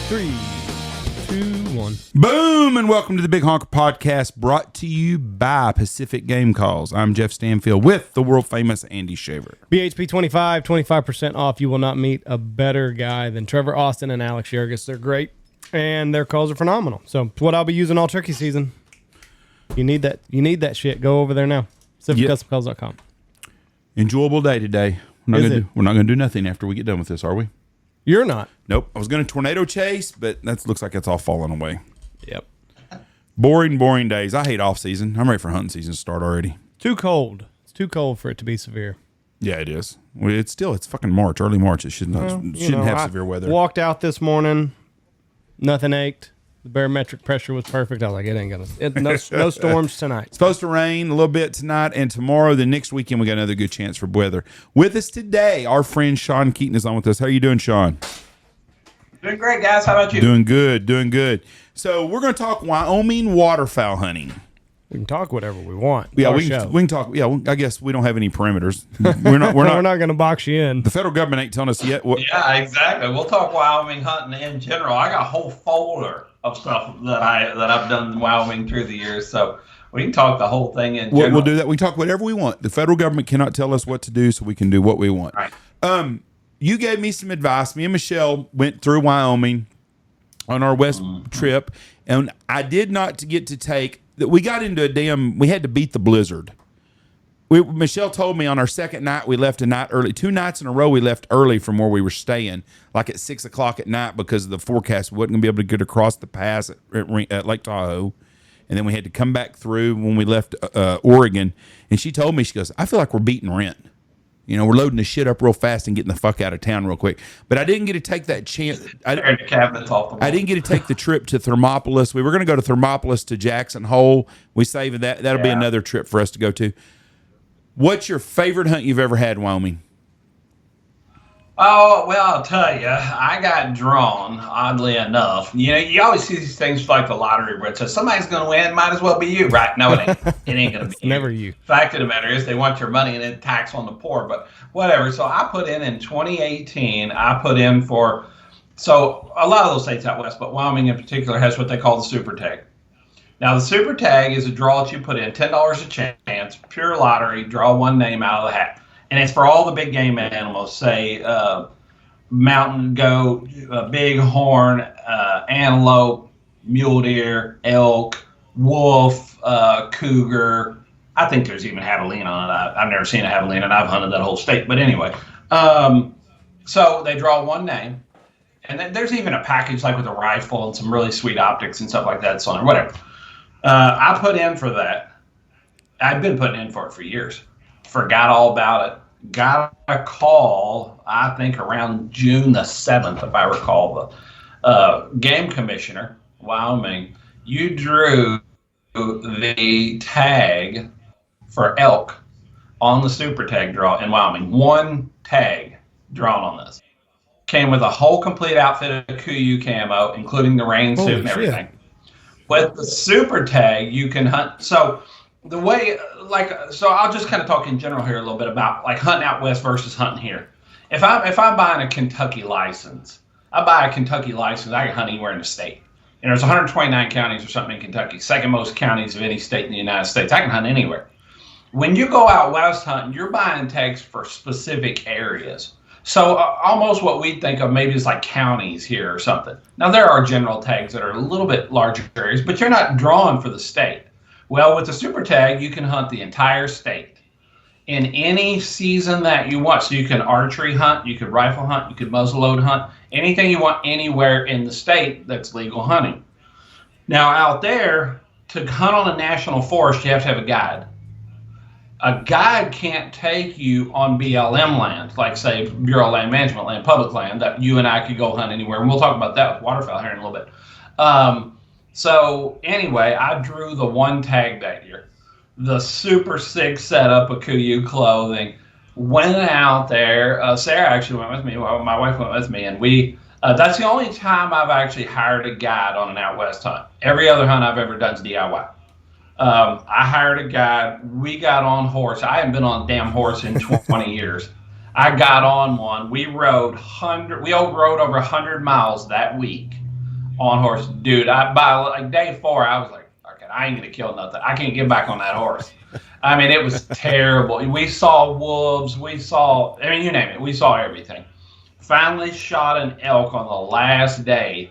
3, 2, 1. Boom, and welcome to the Big Honker Podcast, brought to you by Pacific Game Calls. I'm Jeff Stanfield with the world-famous Andy Shaver. BHP 25, 25% off. You will not meet a better guy than Trevor Austin and Alex Yergis. They're great, and their calls are phenomenal. So it's what I'll be using all turkey season. You need that. You need that shit. Go over there now. PacificCustomCalls.com. Enjoyable day today. We're not going to do nothing after we get done with this, are we? You're not. Nope. I was going to tornado chase, but that looks like it's all falling away. Yep. Boring days. I hate off season. I'm ready for hunting season to start already. Too cold. It's too cold for it to be severe. Yeah, it is. Well, it's fucking March, early March. It shouldn't have severe weather. Walked out this morning. Nothing ached. The barometric pressure was perfect. I was like, it ain't gonna. No storms tonight. It's supposed to rain a little bit tonight and tomorrow. The next weekend we got another good chance for weather. With us today, our friend Shawn Keeton is on with us. How are you doing, Shawn? Doing great, guys. How about you? Doing good. So we're going to talk Wyoming waterfowl hunting. We can talk whatever we want. Yeah, we can talk. Yeah, I guess we don't have any perimeters. We're not going to box you in. The federal government ain't telling us yet. Yeah, exactly. We'll talk Wyoming hunting in general. I got a whole folder of stuff that I've done in Wyoming through the years, so we can talk the whole thing in general. We'll do that. We can talk whatever we want. The federal government cannot tell us what to do, so we can do what we want. Right. You gave me some advice. Me and Michelle went through Wyoming on our west trip, and I did not get to take that. We got into we had to beat the blizzard. Michelle told me on our second night we left a night early. 2 nights in a row we left early from where we were staying, like at 6 o'clock at night because of the forecast. We wasn't going to be able to get across the pass at Lake Tahoe. And then we had to come back through when we left Oregon. And she told me, she goes, I feel like we're beating rent. You know, we're loading the shit up real fast and getting the fuck out of town real quick. But I didn't get to take that chance. I didn't get to take the trip to Thermopolis. We were going to go to Thermopolis to Jackson Hole. We saved that. That'll be another trip for us to go to. What's your favorite hunt you've ever had in Wyoming? Oh, well, I'll tell you, I got drawn, oddly enough. You know, you always see these things like the lottery where it says somebody's going to win, might as well be you, right? No, it ain't. It ain't going to be never you. Fact of the matter is they want your money and then tax on the poor, but whatever. So I put in 2018, so a lot of those states out west, but Wyoming in particular has what they call the super tag. Now, the super tag is a draw that you put in, $10 a chance, pure lottery, draw one name out of the hat. And it's for all the big game animals, say mountain goat, bighorn, antelope, mule deer, elk, wolf, cougar. I think there's even javelina on it. I've never seen a javelina, and I've hunted that whole state. But anyway, so they draw one name. And then there's even a package like with a rifle and some really sweet optics and stuff like that, so on, or whatever. I put in for that. I've been putting in for it for years. Forgot all about it. Got a call, I think around June the 7th, if I recall, the game commissioner, Wyoming, you drew the tag for elk on the super tag draw in Wyoming. One tag drawn on this. Came with a whole complete outfit of KUIU camo, including the rain suit and everything. With the super tag, you can hunt. So the way, so I'll just kind of talk in general here a little bit about like hunting out west versus hunting here. If I'm buying a Kentucky license, I can hunt anywhere in the state. And there's 129 counties or something in Kentucky, second most counties of any state in the United States. I can hunt anywhere. When you go out west hunting, you're buying tags for specific areas. So almost what we think of maybe is like counties here or something. Now there are general tags that are a little bit larger areas, but you're not drawn for the state. Well, with the super tag, you can hunt the entire state in any season that you want. So you can archery hunt, you could rifle hunt, you could muzzleload hunt, anything you want anywhere in the state that's legal hunting. Now out there, to hunt on a national forest, you have to have a guide. A guide can't take you on BLM land, like say Bureau of Land Management land, public land, that you and I could go hunt anywhere. And we'll talk about that with waterfowl here in a little bit. So anyway, I drew the one tag that year, the super sick setup of KUIU clothing, went out there. Sarah actually went with me. Well, my wife went with me, and we, that's the only time I've actually hired a guide on an out west hunt. Every other hunt I've ever done is DIY. I hired a guy. We got on horse. I haven't been on a damn horse in 20 years. I got on one. We rode over 100 miles that week on horse, dude. By like day 4, I was like, okay, I ain't gonna kill nothing. I can't get back on that horse. I mean, it was terrible. We saw wolves. We saw, I mean, you name it. We saw everything. Finally shot an elk on the last day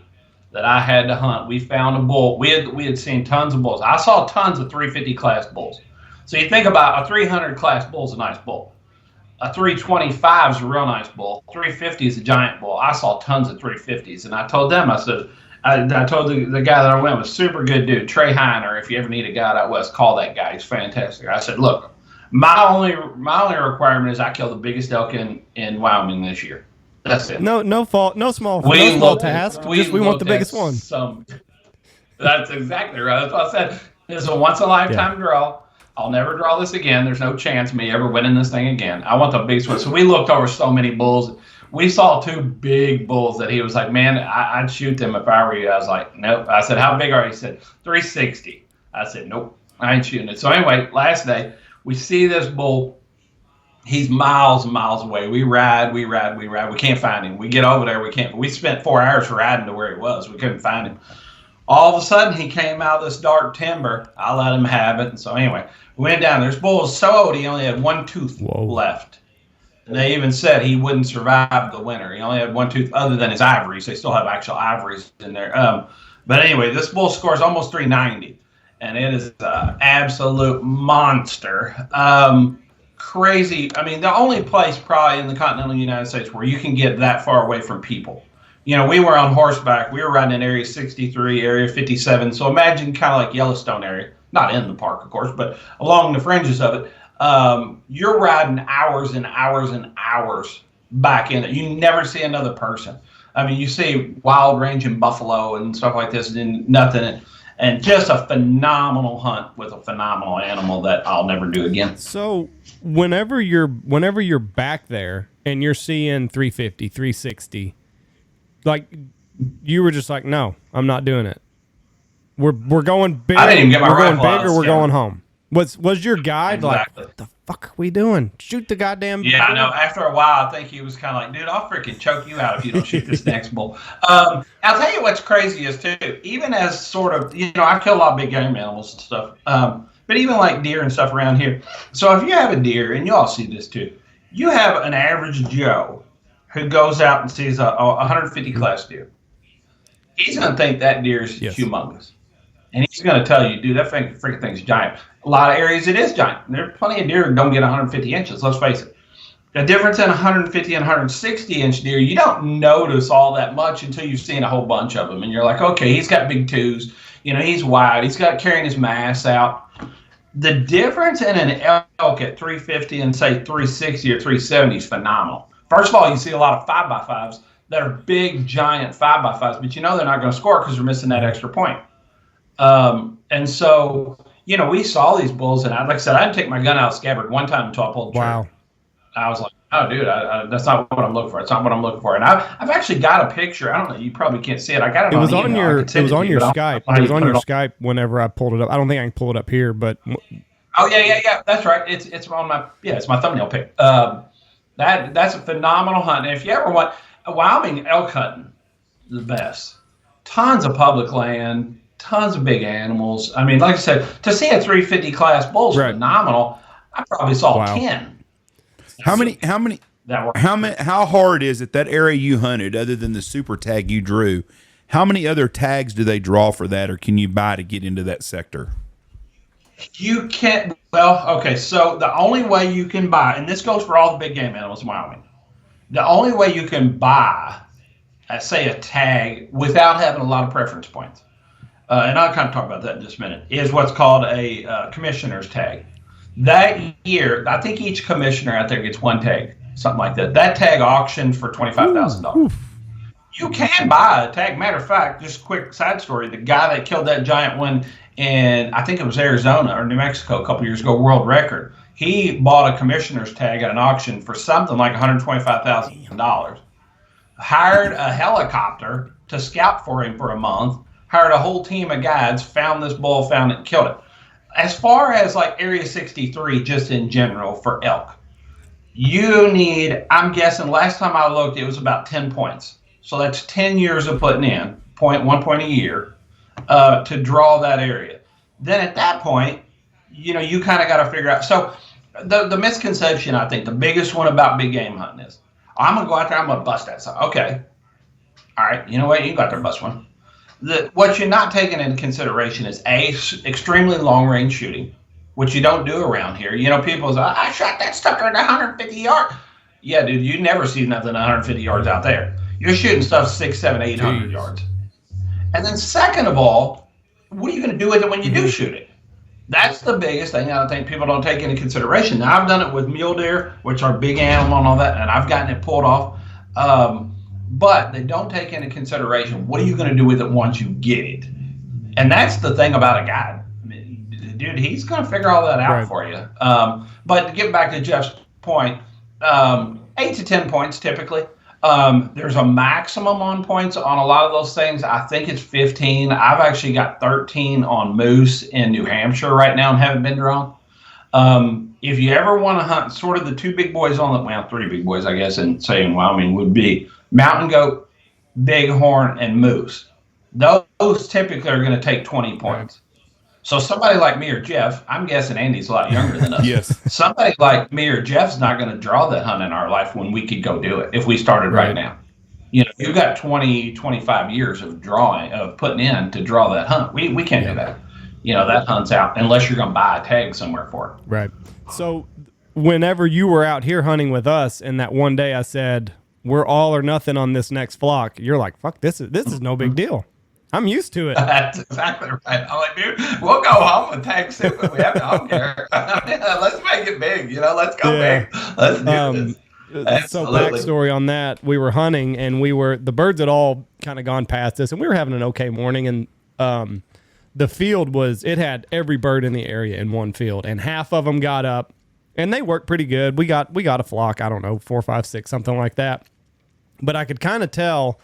that I had to hunt. We found a bull. We had seen tons of bulls. I saw tons of 350 class bulls. So you think about a 300 class bull is a nice bull. A 325 is a real nice bull. 350 is a giant bull. I saw tons of 350s, and I told them, I said, I told the guy that I went with, super good dude, Trey Heiner. If you ever need a guide out west, call that guy. He's fantastic. I said, look, my only requirement is I kill the biggest elk in Wyoming this year. That's it. No fault, no small task. We want the biggest one. That's exactly right. That's what I said. It's a once in a lifetime draw. I'll never draw this again. There's no chance of me ever winning this thing again. I want the biggest one. So we looked over so many bulls. We saw 2 big bulls that he was like, man, I'd shoot them if I were you. I was like, nope. I said, how big are you? He said, 360. I said, nope, I ain't shooting it. So anyway, last day, we see this bull. He's miles and miles away. We ride. We can't find him. We get over there. We can't. We spent 4 hours riding to where he was. We couldn't find him. All of a sudden, he came out of this dark timber. I let him have it. And so anyway, we went down. This bull was so old, he only had 1 tooth left. And they even said he wouldn't survive the winter. He only had 1 tooth other than his ivories. They still have actual ivories in there. But anyway, this bull scores almost 390. And it is an absolute monster. Crazy. I mean, the only place probably in the continental United States where you can get that far away from people. You know, we were on horseback. We were riding in Area 63, Area 57. So imagine kind of like Yellowstone area. Not in the park, of course, but along the fringes of it. You're riding hours and hours and hours back in it. You never see another person. I mean, you see wild ranging buffalo and stuff like this and nothing. And just a phenomenal hunt with a phenomenal animal that I'll never do again. So whenever you're back there and you're seeing 350, 360, like you were just like, no, I'm not doing it. We're going big. I didn't even get my We're going rifle big or we're going home. Was your guide exactly. like, what the fuck are we doing? Shoot the goddamn. Yeah, I know. After a while, I think he was kind of like, dude, I'll freaking choke you out if you don't shoot this next bull. I'll tell you what's crazy is, too, even as sort of, you know, I've killed a lot of big game animals and stuff, but even like deer and stuff around here. So if you have a deer, and you all see this, too, you have an average Joe who goes out and sees a 150 class deer. He's going to think that deer is humongous. And he's going to tell you, dude, that freaking thing's giant. A lot of areas it is giant. There are plenty of deer that don't get 150 inches, let's face it. The difference in 150 and 160 inch deer, you don't notice all that much until you've seen a whole bunch of them. And you're like, okay, he's got big twos. You know, he's wide. He's got carrying his mass out. The difference in an elk at 350 and, say, 360 or 370 is phenomenal. First of all, you see a lot of 5x5s that are big, giant 5x5s, but you know they're not going to score because they're missing that extra point. And so, you know, we saw these bulls, and like I said, I didn't take my gun out of scabbard one time until I pulled the trigger. Wow. I was like, oh, dude, that's not what I'm looking for. It's not what I'm looking for. And I've actually got a picture. I don't know. You probably can't see it. I got it. It was on your Skype. It was on your Skype whenever I pulled it up. I don't think I can pull it up here, but. Oh, yeah. That's right. It's on my, it's my thumbnail pic. That's a phenomenal hunt. And if you ever want, Wyoming elk hunting is the best. Tons of public land. Tons of big animals. I mean, like I said, to see a 350 class bull is phenomenal. I probably saw 10. How hard is it that area you hunted, other than the super tag you drew? How many other tags do they draw for that, or can you buy to get into that sector? You can't. Well, okay. So the only way you can buy, and this goes for all the big game animals in Wyoming, the only way you can buy, say, a tag without having a lot of preference points. And I'll kind of talk about that in just a minute, is what's called a commissioner's tag. That year, I think each commissioner out there gets one tag, something like that. That tag auctioned for $25,000. You can buy a tag. Matter of fact, just a quick side story, the guy that killed that giant one in, I think it was Arizona or New Mexico a couple years ago, world record, he bought a commissioner's tag at an auction for something like $125,000. Hired a helicopter to scout for him for a month, hired a whole team of guides, found this bull, found it, and killed it. As far as like Area 63, just in general for elk, you need, I'm guessing last time I looked, it was about 10 points. So that's 10 years of putting in, one point a year to draw that area. Then at that point, you kind of got to figure out. So the misconception, I think, the biggest one about big game hunting is, I'm going to go out there, I'm going to bust that stuff. Okay. All right. You know what? You can go out there and bust one. What you're not taking into consideration is extremely long range shooting, which you don't do around here. People say, I shot that stuff at 150 yards. Yeah, dude, you never see nothing 150 yards out there. You're shooting stuff 600, 700, 800 yards. And then second of all, what are you going to do with it when you do shoot it? That's the biggest thing I think people don't take into consideration. Now, I've done it with mule deer, which are big animal and all that, and I've gotten it pulled off. But they don't take into consideration, what are you going to do with it once you get it? And that's the thing about a guide. I mean, dude, he's going to figure all that out for you. But to get back to Jeff's point, 8 to 10 points typically. There's a maximum on points on a lot of those things. I think it's 15. I've actually got 13 on moose in New Hampshire right now and haven't been drawn. If you ever want to hunt, sort of the two big boys three big boys, I guess, in Wyoming would be mountain goat, bighorn, and moose. Those typically are going to take 20 points. So somebody like me or Jeff, I'm guessing Andy's a lot younger than us. Yes. Somebody like me or Jeff's not going to draw that hunt in our life when we could go do it if we started right now. You've got 20, 25 years of putting in to draw that hunt. We can't do that. That hunt's out unless you're going to buy a tag somewhere for it. Right. So whenever you were out here hunting with us, and that one day I said, we're all or nothing on this next flock, you're like, fuck, this is no big deal. I'm used to it. That's exactly right. I'm like, dude, we'll go home and tag soup if we have to. I don't care. Let's make it big. Let's go big. Let's do this. So backstory on that, we were hunting and the birds had all kind of gone past us and we were having an okay morning, and the field it had every bird in the area in one field, and half of them got up and they worked pretty good. We got a flock, I don't know, 4, 5, 6, something like that. But I could kind of tell,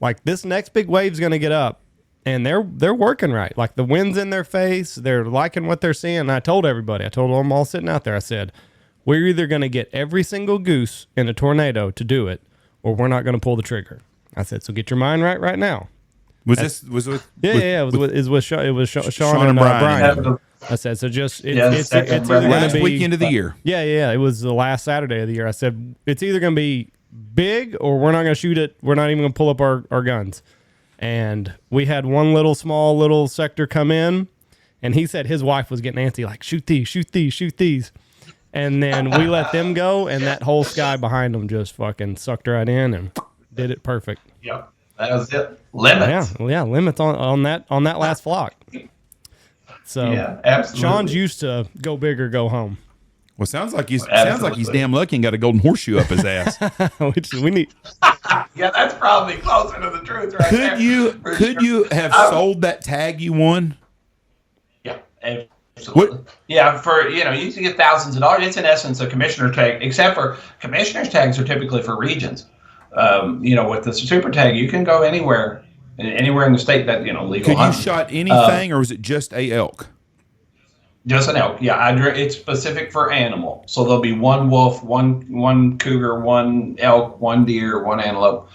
like, this next big wave's going to get up. And they're working right. Like, the wind's in their face. They're liking what they're seeing. And I told everybody. I told them all sitting out there. I said, we're either going to get every single goose in a tornado to do it, or we're not going to pull the trigger. I said, so get your mind right now. Was it with Sean and Brian. I said, so just it's either going to be weekend of the year. Yeah. It was the last Saturday of the year. I said, it's either going to be big or we're not going to shoot it. We're not even going to pull up our guns. And we had one small little sector come in, and he said his wife was getting antsy, like, shoot these. And then we let them go, and that whole sky behind them just fucking sucked right in and did it perfect. Yep, that was it. Limits. Yeah, limits on that last flock. So yeah, absolutely. Sean's used to go big or go home. Well, sounds like he's damn lucky and got a golden horseshoe up his ass. Which we need. Yeah, that's probably closer to the truth, right there. Could you have sold that tag you won? Yeah, absolutely. Yeah, you used to get thousands of dollars. It's in essence a commissioner tag, except for commissioner's tags are typically for regions. With the super tag, you can go anywhere in the state that legal. Could you shot anything, or was it just a elk? Just an elk, yeah. It's specific for animal, so there'll be one wolf, one cougar, one elk, one deer, one antelope,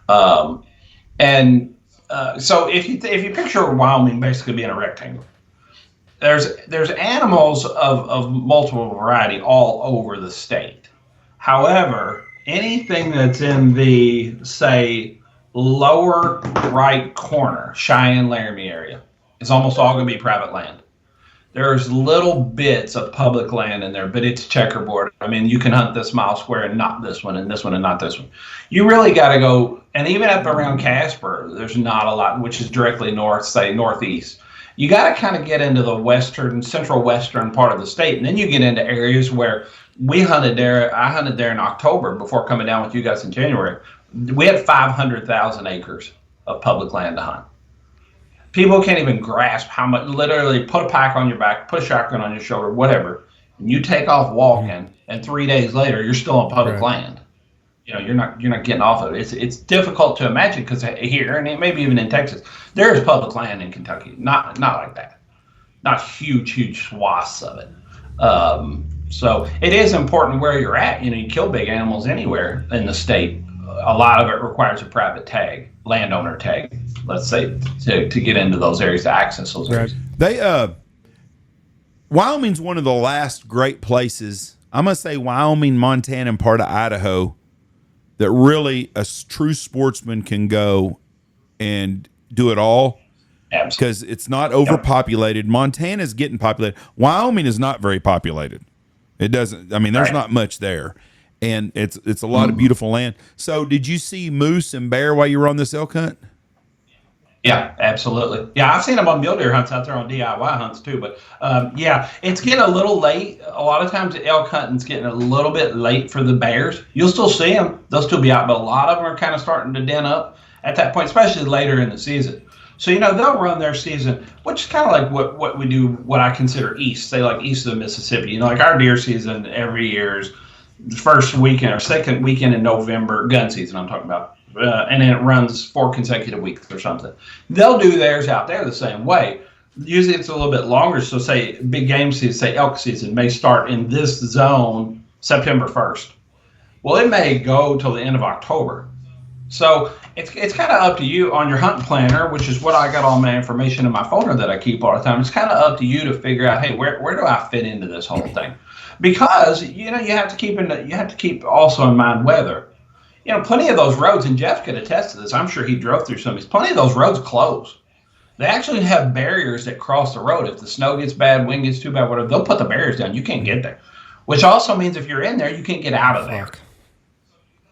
so if you picture Wyoming basically being a rectangle, there's animals of multiple variety all over the state. However, anything that's in the lower right corner, Cheyenne-Laramie area, is almost all going to be private land. There's little bits of public land in there, but it's checkerboard. I mean, you can hunt this mile square and not this one, and this one and not this one. You really got to go, and even up around Casper, there's not a lot, which is directly north, northeast. You got to kind of get into the central western part of the state, and then you get into areas where we hunted there. I hunted there in October before coming down with you guys in January. We had 500,000 acres of public land to hunt. People can't even grasp how much. Literally, put a pack on your back, put a shotgun on your shoulder, whatever, and you take off walking, and 3 days later, you're still on public land. You're not getting off of it. It's difficult to imagine because here, and maybe even in Texas, there is public land in Kentucky. Not like that. Not huge swaths of it. So it is important where you're at. You kill big animals anywhere in the state. a lot of it requires a private tag, landowner tag, let's say, to get into those areas, to access those areas. Wyoming's one of the last great places. I'm going to say Wyoming, Montana, and part of Idaho that really a true sportsman can go and do it all. Absolutely. Because it's not overpopulated. Montana's getting populated. Wyoming is not very populated. It doesn't. I mean, there's not much there, and it's a lot of beautiful land. So, did you see moose and bear while you were on this elk hunt? Yeah, absolutely. Yeah, I've seen them on mule deer hunts out there, on DIY hunts too. But yeah, it's getting a little late. A lot of times, the elk hunting's getting a little bit late for the bears. You'll still see them; they'll still be out, but a lot of them are kind of starting to den up at that point, especially later in the season. So, they'll run their season, which is kind of like what we do, what I consider east, say like east of the Mississippi. Like our deer season every year is the first weekend or second weekend in November, gun season I'm talking about, and then it runs 4 consecutive weeks or something. They'll do theirs out there the same way. Usually it's a little bit longer, so say big game season, say elk season, may start in this zone September 1st. Well, it may go till the end of October. So it's kind of up to you on your hunt planner, which is what I got all my information in my folder that I keep all the time. It's kind of up to you to figure out, hey, where do I fit into this whole thing? Because you have to keep also in mind weather. Plenty of those roads, and Jeff could attest to this. I'm sure he drove through some of these. Plenty of those roads close. They actually have barriers that cross the road. If the snow gets bad, wind gets too bad, whatever, they'll put the barriers down. You can't get there, which also means if you're in there, you can't get out of there.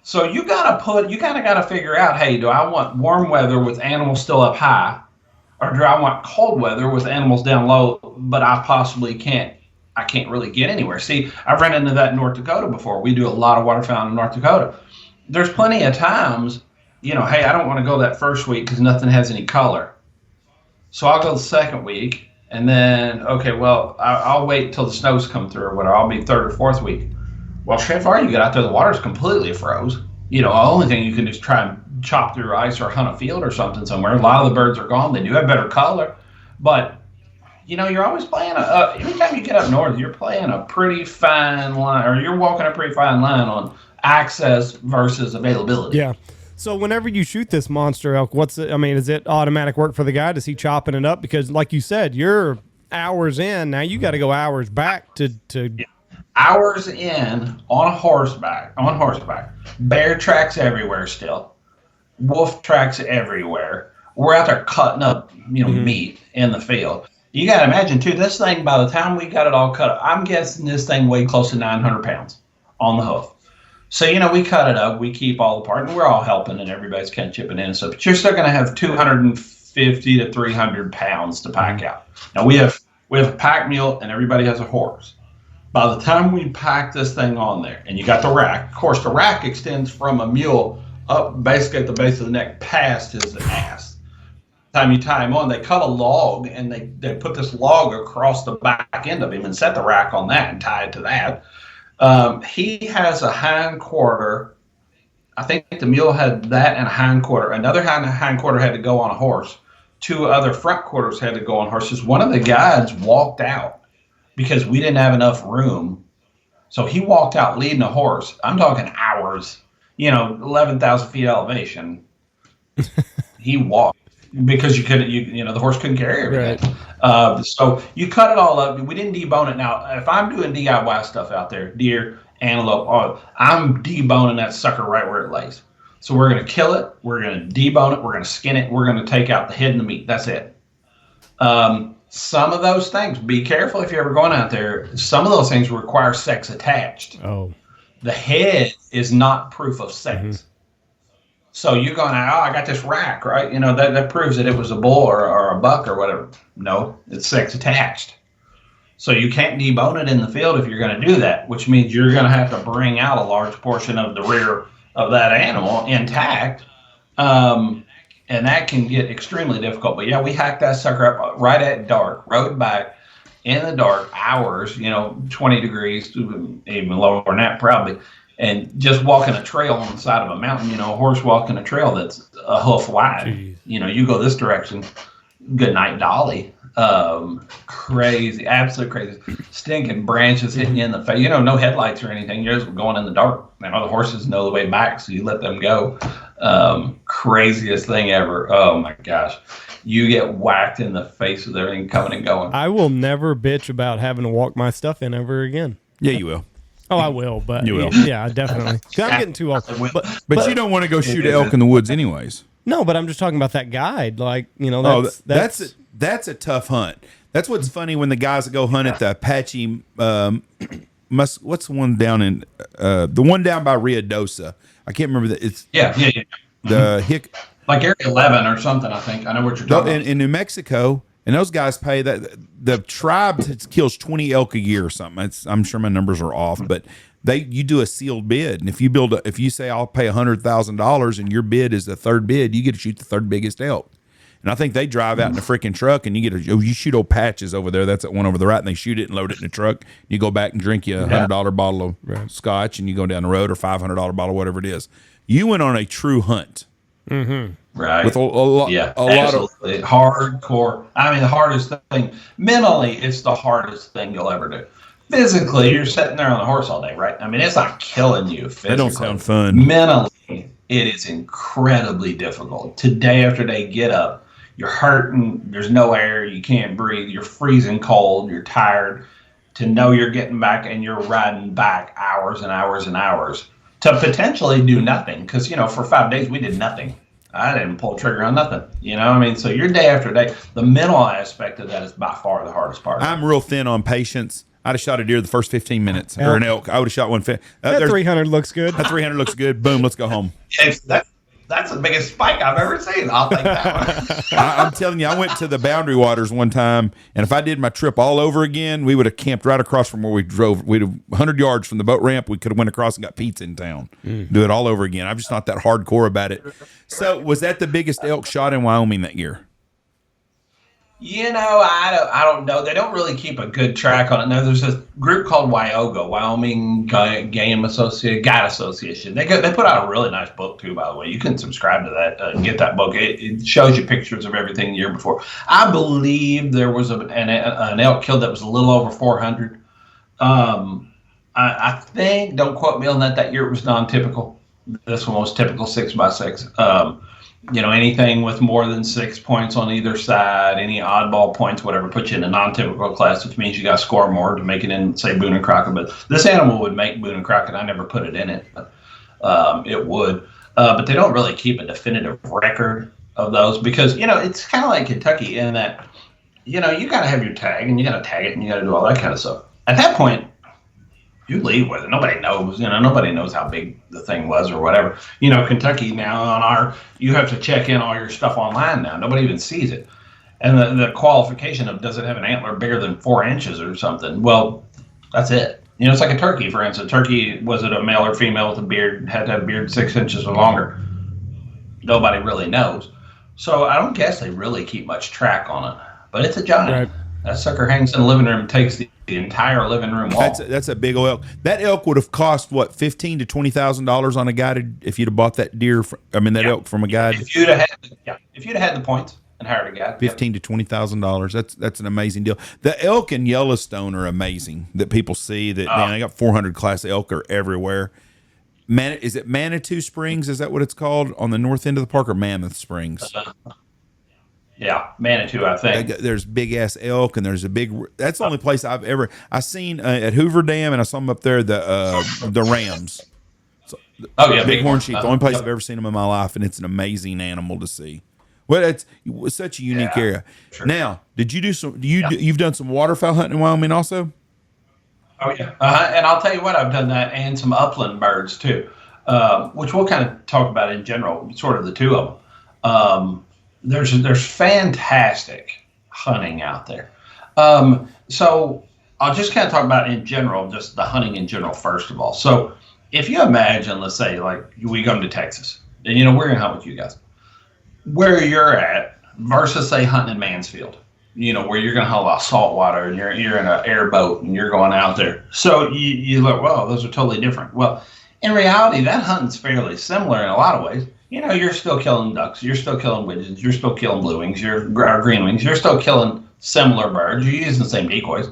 So you kind of got to figure out, hey, do I want warm weather with animals still up high, or do I want cold weather with animals down low, but I can't really get anywhere? See, I've run into that in North Dakota before. We do a lot of waterfowl in North Dakota. There's plenty of times, hey, I don't want to go that first week because nothing has any color. So I'll go the second week, and then, okay, well, I'll wait till the snows come through or whatever. I'll be third or fourth week. Well, shit, far you get out there, the water's completely froze. The only thing you can do is try and chop through ice or hunt a field or something somewhere. A lot of the birds are gone. They do have better color. But, you're always playing, anytime you get up north, you're playing a pretty fine line, or you're walking a pretty fine line on access versus availability. Yeah. So whenever you shoot this monster elk, is it automatic work for the guy? Does he chopping it up? Because like you said, you're hours in. Now you got to go hours back to yeah. Hours in on horseback, bear tracks everywhere still, wolf tracks everywhere. We're out there cutting up, meat in the field. You got to imagine too, this thing, by the time we got it all cut up, I'm guessing this thing weighed close to 900 pounds on the hoof. So, we cut it up, we keep all the parts, and we're all helping, and everybody's kind of chipping in and stuff. But you're still going to have 250 to 300 pounds to pack out. Now, we have a pack mule, and everybody has a horse. By the time we pack this thing on there, and you got the rack, of course, the rack extends from a mule up basically at the base of the neck past his ass. By the time you tie him on, they cut a log, and they put this log across the back end of him and set the rack on that and tie it to that. He has a hind quarter. I think the mule had that and a hind quarter. Another hind quarter had to go on a horse. 2 other front quarters had to go on horses. One of the guides walked out because we didn't have enough room. So he walked out leading a horse. I'm talking hours, 11,000 feet elevation. He walked because the horse couldn't carry everything. Right. So you cut it all up. We didn't debone it. Now, if I'm doing DIY stuff out there, deer, antelope, I'm deboning that sucker right where it lays. So we're going to kill it. We're going to debone it. We're going to skin it. We're going to take out the head and the meat. That's it. Some of those things, be careful if you're ever going out there. Some of those things require sex attached. Oh. The head is not proof of sex. Mm-hmm. So you're going, I got this rack, right? That proves that it was a bull or a buck or whatever. No, it's sex attached. So you can't debone it in the field if you're going to do that, which means you're going to have to bring out a large portion of the rear of that animal intact. And that can get extremely difficult. But yeah, we hacked that sucker up right at dark, rode back in the dark, hours, 20 degrees, even lower than that probably. And just walking a trail on the side of a mountain, a horse walking a trail that's a hoof wide. Jeez. You go this direction, good night, dolly. Crazy, absolute crazy. Stinking branches hitting you in the face. No headlights or anything. You're just going in the dark. The horses know the way back, so you let them go. Craziest thing ever. Oh my gosh. You get whacked in the face with everything coming and going. I will never bitch about having to walk my stuff in ever again. Yeah, you will. Oh, I will, but you will. Yeah, definitely. 'Cause I'm getting too old. But you don't want to go shoot an elk in the woods, anyways. No, but I'm just talking about that guide. That's a tough hunt. That's what's funny when the guys that go hunt at the Apache. What's the one down in the one down by Ruidoso? I can't remember that. It's the Hick. Like Area 11 or something, I think. I know what you're talking about. In New Mexico, and those guys pay that. The tribe kills 20 elk a year or something. I'm sure my numbers are off, but you do a sealed bid, and if you say I'll pay $100,000 and your bid is the third bid, you get to shoot the third biggest elk. And I think they drive out in a freaking truck, and you shoot old Patches over there. That's that one over the right, and they shoot it and load it in the truck. You go back and drink you a $100 bottle of scotch, and you go down the road, or $500 bottle, whatever it is. You went on a true hunt. Mm-hmm. Right. With a lot of hardcore. I mean, the hardest thing mentally, it's the hardest thing you'll ever do. Physically, you're sitting there on the horse all day, right? I mean, it's not killing you physically. That don't sound fun. Mentally, it is incredibly difficult. To day after day, get up. You're hurting. There's no air. You can't breathe. You're freezing cold. You're tired. To know you're getting back and you're riding back hours and hours and hours to potentially do nothing. Because, for 5 days, we did nothing. I didn't pull the trigger on nothing. So you're day after day. The mental aspect of that is by far the hardest part. I'm real thin on patience. I'd have shot a deer the first 15 minutes, or an elk. I would have shot one. That 300 looks good. That 300 looks good. Boom, let's go home. That's the biggest spike I've ever seen. I'll take that one. I'm telling you, I went to the Boundary Waters one time, and if I did my trip all over again, we would have camped right across from where we drove. We'd have 100 yards from the boat ramp. We could have went across and got pizza in town. Do it all over again. I'm just not that hardcore about it. So, was that the biggest elk shot in Wyoming that year? I don't know. They don't really keep a good track on it. Now, there's a group called WYOGA, Wyoming Game Guide Association. They put out a really nice book, too, by the way. You can subscribe to that and get that book. It shows you pictures of everything the year before. I believe there was an elk killed that was a little over 400. I think, don't quote me on that year it was non-typical. This one was typical 6x6. Anything with more than 6 points on either side, any oddball points, whatever, put you in a non-typical class, which means you got to score more to make it in, say, Boone and Crockett. But this animal would make Boone and Crockett. I never put it in it, but it would. But they don't really keep a definitive record of those because, it's kind of like Kentucky in that, you got to have your tag and you got to tag it and you got to do all that kind of stuff. At that point, you leave with it. Nobody knows. Nobody knows how big the thing was or whatever. Kentucky now you have to check in all your stuff online now. Nobody even sees it. And the qualification of does it have an antler bigger than 4 inches or something? Well, that's it. It's like a turkey, for instance. Turkey, was it a male or female with a beard? Had to have a beard 6 inches or longer. Nobody really knows. So I don't guess they really keep much track on it. But it's a giant. Right. That sucker hangs in the living room and takes the entire living room wall. That's a big old elk. That elk would have cost what, $15,000 to $20,000 on a guided if you'd have bought that deer. Elk from a guide. If you'd have had the points and hired a guide, $15,000 to $20,000. That's an amazing deal. The elk in Yellowstone are amazing. That people see that man, they got 400 class elk are everywhere. Is it Manitou Springs? Is that what it's called on the north end of the park, or Mammoth Springs? Yeah, Manitou, I think. There's big ass elk, and there's that's the only place I seen at Hoover Dam, and I saw them up there, the rams. Bighorn sheep. The only place I've ever seen them in my life, and it's an amazing animal to see. Well, it's such a unique area. Sure. Now, did you do some? You've done some waterfowl hunting in Wyoming also? Oh yeah, and I'll tell you what, I've done that, and some upland birds too, which we'll kind of talk about in general, sort of the two of them. There's fantastic hunting out there. So I'll just kind of talk about in general, just the hunting in general first of all. So if you imagine, let's say, like we come to Texas, and we're gonna hunt with you guys, where you're at versus say hunting in Mansfield, where you're gonna hunt a lot of saltwater and you're in an airboat and you're going out there. So you look, well, those are totally different. Well, in reality, that hunting's fairly similar in a lot of ways. You're still killing ducks. You're still killing widgeons. You're still killing blue wings. Green wings. You're still killing similar birds. You're using the same decoys,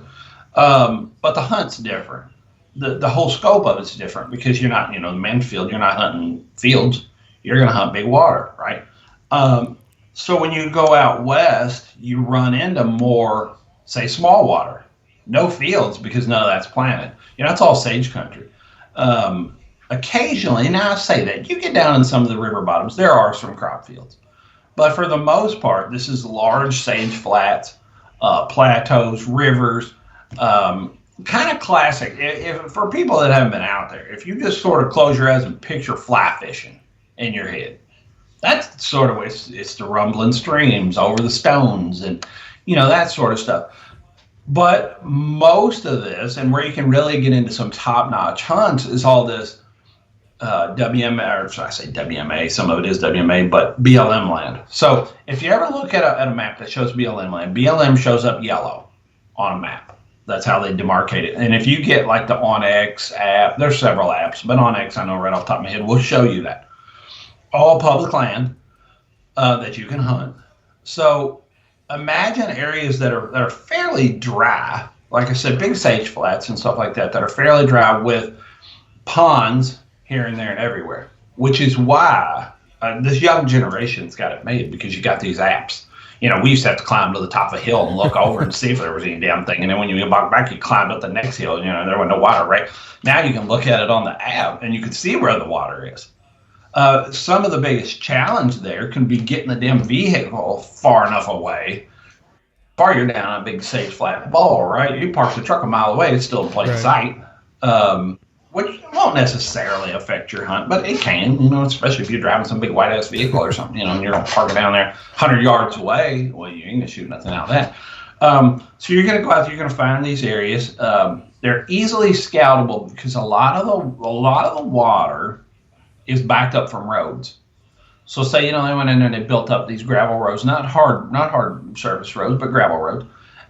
but the hunt's different. The whole scope of it's different because you're not, the Mansfield, you're not hunting fields. You're going to hunt big water, right? So when you go out west, you run into more, say, small water. No fields because none of that's planted. It's all sage country. Occasionally, now I say that, you get down in some of the river bottoms, there are some crop fields. But for the most part, this is large sage flats, plateaus, rivers, kind of classic. If for people that haven't been out there, if you just sort of close your eyes and picture fly fishing in your head, that's sort of it's the rumbling streams over the stones and that sort of stuff. But most of this, and where you can really get into some top-notch hunts, is all this WMA, or should I say WMA? Some of it is WMA, but BLM land. So if you ever look at a map that shows BLM land, BLM shows up yellow on a map. That's how they demarcate it. And if you get like the OnX app, there's several apps, but OnX, I know right off the top of my head, will show you that. All public land that you can hunt. So imagine areas that are fairly dry, like I said, big sage flats and stuff like that are fairly dry with ponds here and there and everywhere, which is why this young generation's got it made, because you got these apps. We used to have to climb to the top of a hill and look over and see if there was any damn thing. And then when you get back, you climbed up the next hill, there was no water, right? Now you can look at it on the app and you can see where the water is. Some of the biggest challenge there can be getting the damn vehicle far enough away. Far you're down on a big sage flat bowl, right? You park the truck a mile away, it's still in plain sight. Which won't necessarily affect your hunt, but it can, especially if you're driving some big white-ass vehicle or something, and you're going to park it down there 100 yards away. Well, you ain't going to shoot nothing out of that. So you're going to go out there, you're going to find these areas. They're easily scoutable because a lot of the water is backed up from roads. So say, they went in there and they built up these gravel roads, not hard surface roads, but gravel roads.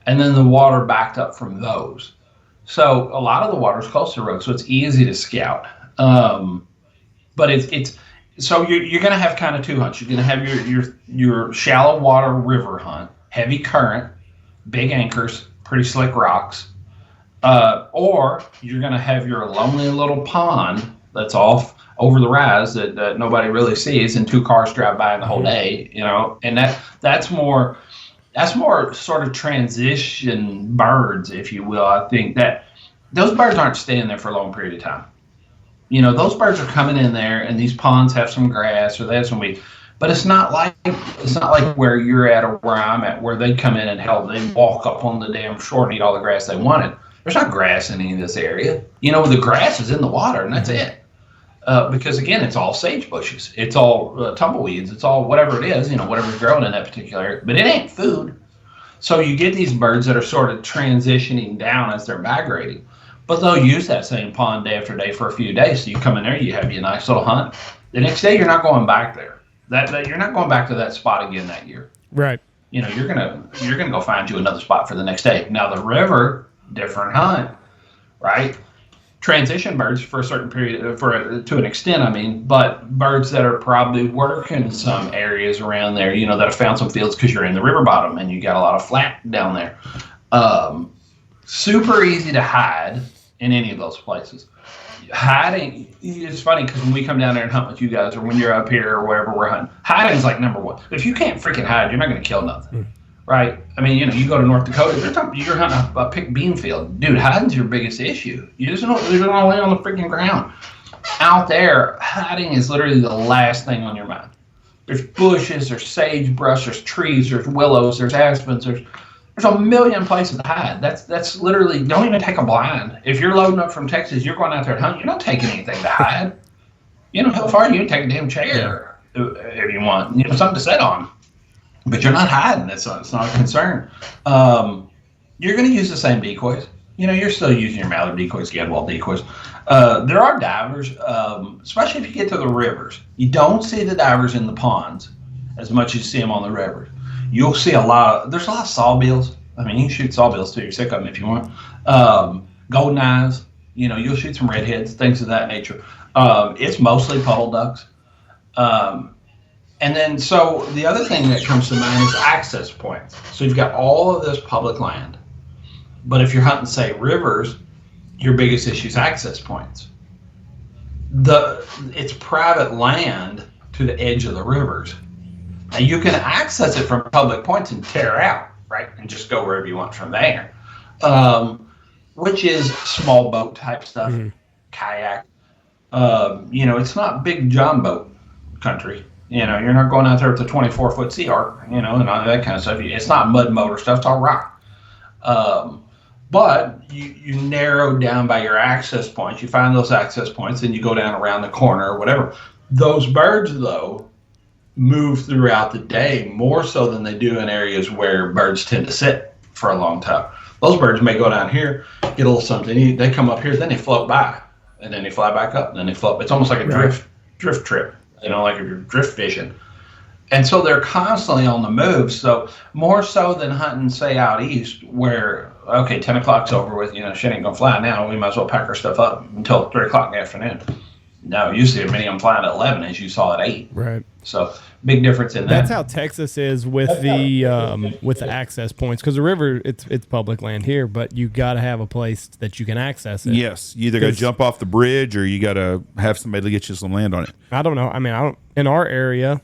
And then the water backed up from those. So a lot of the water is close to the road, so it's easy to scout. But it's so you're going to have kind of two hunts. You're going to have your shallow water river hunt, heavy current, big anchors, pretty slick rocks, or you're going to have your lonely little pond that's off over the rise that nobody really sees, and two cars drive by the whole day. And that's more sort of transition birds, if you will. I think that those birds aren't staying there for a long period of time. Those birds are coming in there, and these ponds have some grass or they have some weeds. But it's not like where you're at or where I'm at, where they come in and they walk up on the damn shore and eat all the grass they wanted. There's not grass in any of this area. The grass is in the water, and that's it. Because again, it's all sage bushes, it's all tumbleweeds, it's all whatever it is, whatever's growing in that particular area, but it ain't food. So you get these birds that are sort of transitioning down as they're migrating, but they'll use that same pond day after day for a few days. So you come in there, you have your nice little hunt. The next day, you're not going back there. That you're not going back to that spot again that year. Right. You're gonna go find you another spot for the next day. Now the river, different hunt, right? Transition birds for a certain period, to an extent, but birds that are probably working some areas around there, that have found some fields because you're in the river bottom and you got a lot of flat down there. Super easy to hide in any of those places. Hiding, it's funny because when we come down there and hunt with you guys, or when you're up here or wherever we're hunting, hiding is like number one. If you can't freaking hide, you're not going to kill nothing. Right? You go to North Dakota, you're hunting a picked bean field. Dude, hiding's your biggest issue. You just don't lay on the freaking ground. Out there, hiding is literally the last thing on your mind. There's bushes, there's sagebrush, there's trees, there's willows, there's aspens, there's a million places to hide. That's literally, don't even take a blind. If you're loading up from Texas, you're going out there to hunt, you're not taking anything to hide. How far you can take a damn chair if you want, something to sit on. But you're not hiding. It's not a concern. You're going to use the same decoys. You're still using your mallard decoys, gadwall decoys. There are divers, especially if you get to the rivers. You don't see the divers in the ponds as much as you see them on the rivers. You'll see there's a lot of sawbills. You can shoot sawbills till you're sick of them if you want. Golden eyes. You'll shoot some redheads, things of that nature. It's mostly puddle ducks. And then, so the other thing that comes to mind is access points. So you've got all of this public land, but if you're hunting, say, rivers, your biggest issue is access points. It's private land to the edge of the rivers. Now you can access it from public points and tear out, right, and just go wherever you want from there, which is small boat type stuff, kayak. It's not big John boat country. You're not going out there with a 24-foot Sea Arc, and all that kind of stuff. It's not mud motor stuff, it's all rock. But you narrow down by your access points. You find those access points, and you go down around the corner or whatever. Those birds, though, move throughout the day more so than they do in areas where birds tend to sit for a long time. Those birds may go down here, get a little something to eat. They come up here, then they float by, and then they fly back up, and then they float. It's almost like a drift trip, like if you're drift fishing. And so they're constantly on the move. So more so than hunting, say, out east, where, okay, 10 o'clock's over with, shit ain't gonna fly now. We might as well pack our stuff up until 3 o'clock in the afternoon. No, usually many of them flying at 11, as you saw at 8. Right. So big difference in that. That's how Texas is with the access points, because the river, it's public land here, but you got to have a place that you can access it. Yes, you either got to jump off the bridge or you got to have somebody to get you some land on it. I don't know. I mean, in our area,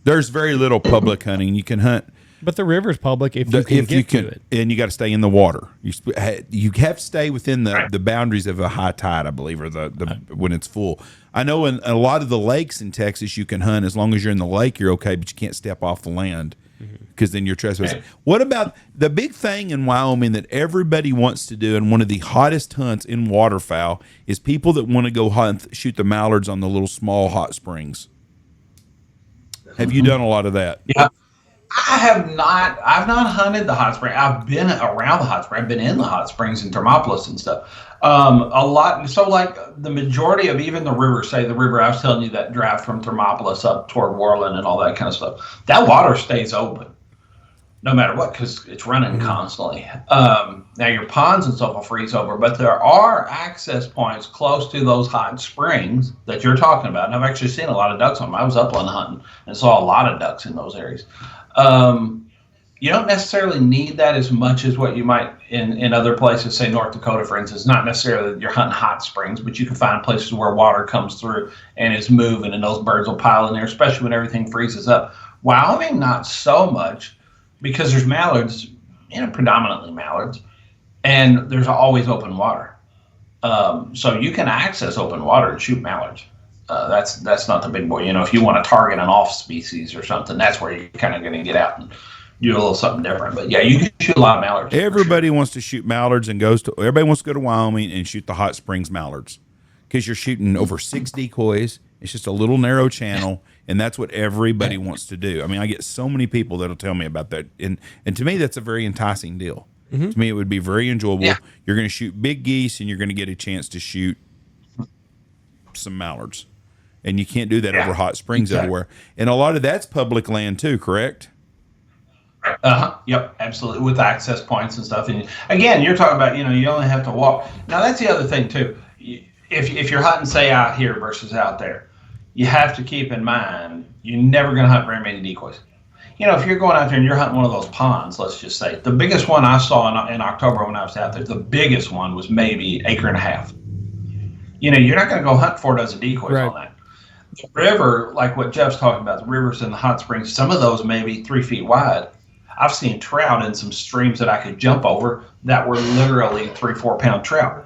there's very little public hunting. You can hunt, but the river's public if you can get to it, and you got to stay in the water. You have to stay within the boundaries of a high tide, I believe, or the when it's full. I know in a lot of the lakes in Texas, you can hunt as long as you're in the lake. You're okay, but you can't step off the land because then you're trespassing. What about the big thing in Wyoming that everybody wants to do, and one of the hottest hunts in waterfowl is people that want to go shoot the mallards on the little small hot springs. Have you done a lot of that? Yeah. I have not. I've not hunted the hot spring. I've been around the hot spring. I've been in the hot springs in Thermopolis and stuff. A lot. So, like the majority of even the river, say the river I was telling you that drive from Thermopolis up toward Worland and all that kind of stuff, that water stays open no matter what because it's running constantly. Now your ponds and stuff will freeze over, but there are access points close to those hot springs that you're talking about. And I've actually seen a lot of ducks on them. I was upland hunting and saw a lot of ducks in those areas. You don't necessarily need that as much as what you might in other places, say North Dakota, for instance. Not necessarily that you're hunting hot springs, but you can find places where water comes through and is moving, and those birds will pile in there, especially when everything freezes up. Wyoming, not so much, because there's mallards, predominantly mallards, and there's always open water. So you can access open water and shoot mallards. That's not the big boy. If you want to target an off species or something, that's where you're kind of going to get out and do a little something different. But yeah, you can shoot a lot of mallards. Everybody wants to shoot mallards and everybody wants to go to Wyoming and shoot the hot springs mallards because you're shooting over 6 decoys. It's just a little narrow channel, and that's what everybody wants to do. I mean, I get so many people that'll tell me about that, and to me, that's a very enticing deal. Mm-hmm. To me, it would be very enjoyable. Yeah. You're going to shoot big geese, and you're going to get a chance to shoot some mallards. And you can't do that over hot springs everywhere. And a lot of that's public land too, correct? Yep, absolutely. With access points and stuff. And again, you're talking about, you only have to walk. Now that's the other thing too. If you're hunting, say, out here versus out there, you have to keep in mind, you're never going to hunt very many decoys. If you're going out there and you're hunting one of those ponds, let's just say, the biggest one I saw in October when I was out there, the biggest one was maybe 1.5 acres. You're not going to go hunt 4 dozen decoys on that. The river, like what Jeff's talking about, the rivers and the hot springs, some of those may be 3 feet wide. I've seen trout in some streams that I could jump over that were literally 3-4 pound trout.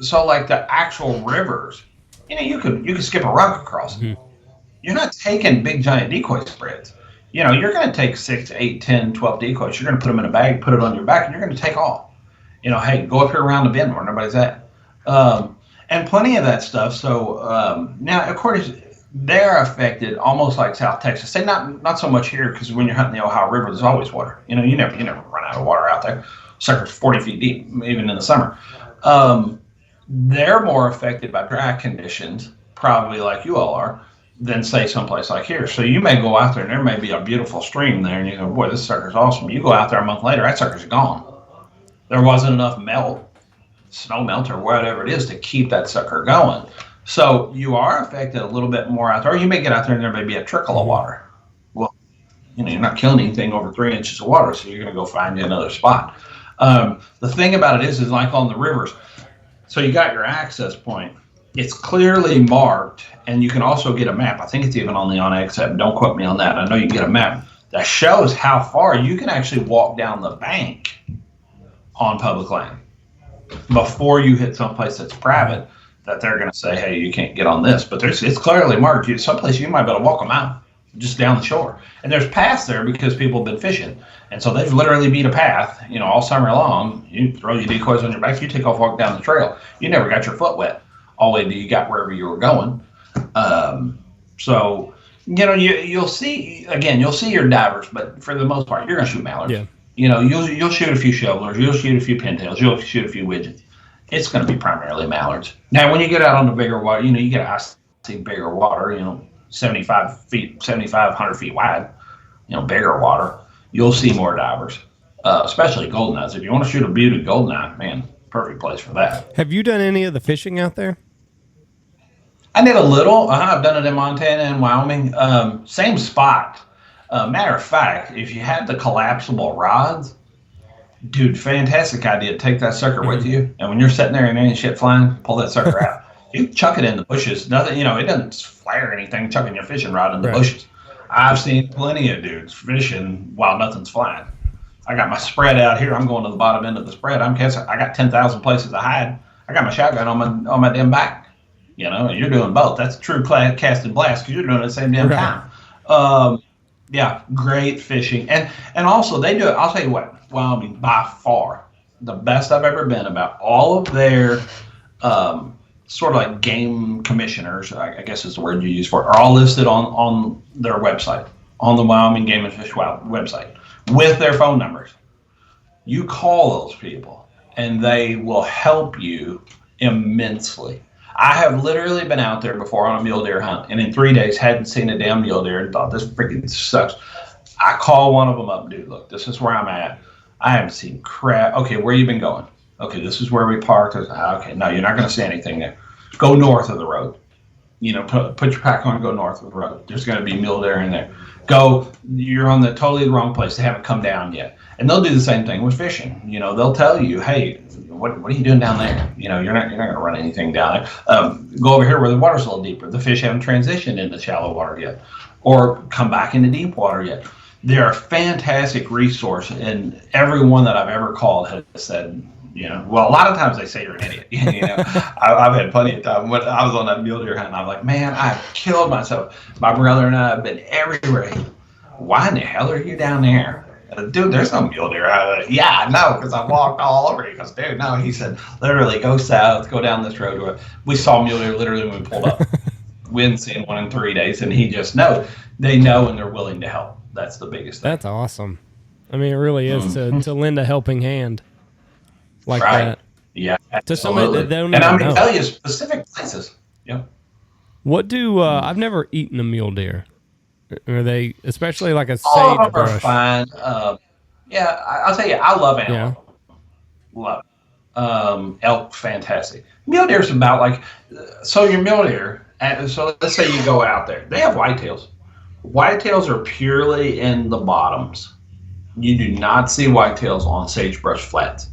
So like the actual rivers, you could skip a rock across. Mm-hmm. You're not taking big giant decoy spreads. You're going to take 6, 8, 10, 12 decoys. You're going to put them in a bag, put it on your back, and you're going to take off. Hey, go up here around the bend where nobody's at. And plenty of that stuff. So now, of course, they're affected almost like South Texas. Say not so much here because when you're hunting the Ohio River, there's always water. You never run out of water out there. Suckers 40 feet deep, even in the summer. They're more affected by dry conditions, probably like you all are, than say someplace like here. So you may go out there and there may be a beautiful stream there, and you go, boy, this sucker's awesome. You go out there a month later, that sucker's gone. There wasn't enough snow melt or whatever it is to keep that sucker going. So you are affected a little bit more out there. Or you may get out there and there may be a trickle of water. Well, you're not killing anything over 3 inches of water, so you're going to go find you another spot. The thing about it is like on the rivers. So you got your access point. It's clearly marked, and you can also get a map. I think it's even on the OnX app. Don't quote me on that. I know you can get a map that shows how far you can actually walk down the bank on public land before you hit someplace that's private, that they're going to say, hey, you can't get on this. But it's clearly marked. Someplace you might be able to walk them out just down the shore. And there's paths there because people have been fishing. And so they've literally beat a path, all summer long. You throw your decoys on your back, you take off, walk down the trail. You never got your foot wet all the way till you got wherever you were going. So, you'll see your divers, but for the most part, you're going to shoot mallards. Yeah. You'll shoot a few shovelers, you'll shoot a few pintails, you'll shoot a few widgeons. It's going to be primarily mallards. Now, when you get out on the bigger water, you get I see bigger water, 75 feet, 7,500 feet wide, bigger water, you'll see more divers, especially goldeneyes. If you want to shoot a beauty goldeneye, man, perfect place for that. Have you done any of the fishing out there? I did a little. I've done it in Montana and Wyoming. Same spot. Matter of fact, if you had the collapsible rods, dude, fantastic idea. Take that sucker with you, and when you're sitting there and ain't shit flying, pull that sucker out. You chuck it in the bushes. Nothing, it doesn't flare or anything. Chucking your fishing rod in the bushes. I've seen plenty of dudes fishing while nothing's flying. I got my spread out here. I'm going to the bottom end of the spread. I got 10,000 places to hide. I got my shotgun on my damn back. You're doing both. That's true cast and blast because you're doing it at the same damn time. Yeah, great fishing. And also they do it. I'll tell you what, Wyoming, by far, the best I've ever been about all of their sort of like game commissioners, I guess is the word you use for it, are all listed on their website, on the Wyoming Game and Fish website, with their phone numbers. You call those people, and they will help you immensely. I have literally been out there before on a mule deer hunt, and in 3 days hadn't seen a damn mule deer and thought, this freaking sucks. I call one of them up, dude, look, this is where I'm at. I haven't seen crap. Okay, where you been going? Okay, this is where we parked. Okay, no, you're not going to see anything there. Go north of the road. Put your pack on and go north of the road. There's going to be mule deer in there. You're on the totally wrong place. They haven't come down yet. And they'll do the same thing with fishing. They'll tell you, hey, what are you doing down there? You're not going to run anything down there. Go over here where the water's a little deeper. The fish haven't transitioned into shallow water yet, or come back into deep water yet. They're a fantastic resource, and everyone that I've ever called has said, well, a lot of times they say you're an idiot. I've had plenty of time when I was on that mule deer hunt, and I'm like, man, I've killed myself. My brother and I have been everywhere. Why in the hell are you down there? Dude, there's no mule deer. Yeah, I know, because I walked all over it. He goes, dude, no. He said, literally, go south, go down this road. We saw mule deer literally when we pulled up. We hadn't seen one in 3 days, and he just knows. They know, and they're willing to help. That's the biggest thing. That's awesome. I mean, it really is to lend a helping hand like that. Yeah, to somebody that they don't and I'm going to tell you specific places. Yeah. What do I've never eaten a mule deer. Are they, especially like a all of them sagebrush? Are fine. Yeah, I'll tell you, I love antelope. Yeah. Love it. Elk, fantastic. Mule deer's about like, so your mule deer, so let's say you go out there. They have whitetails. Whitetails are purely in the bottoms. You do not see whitetails on sagebrush flats.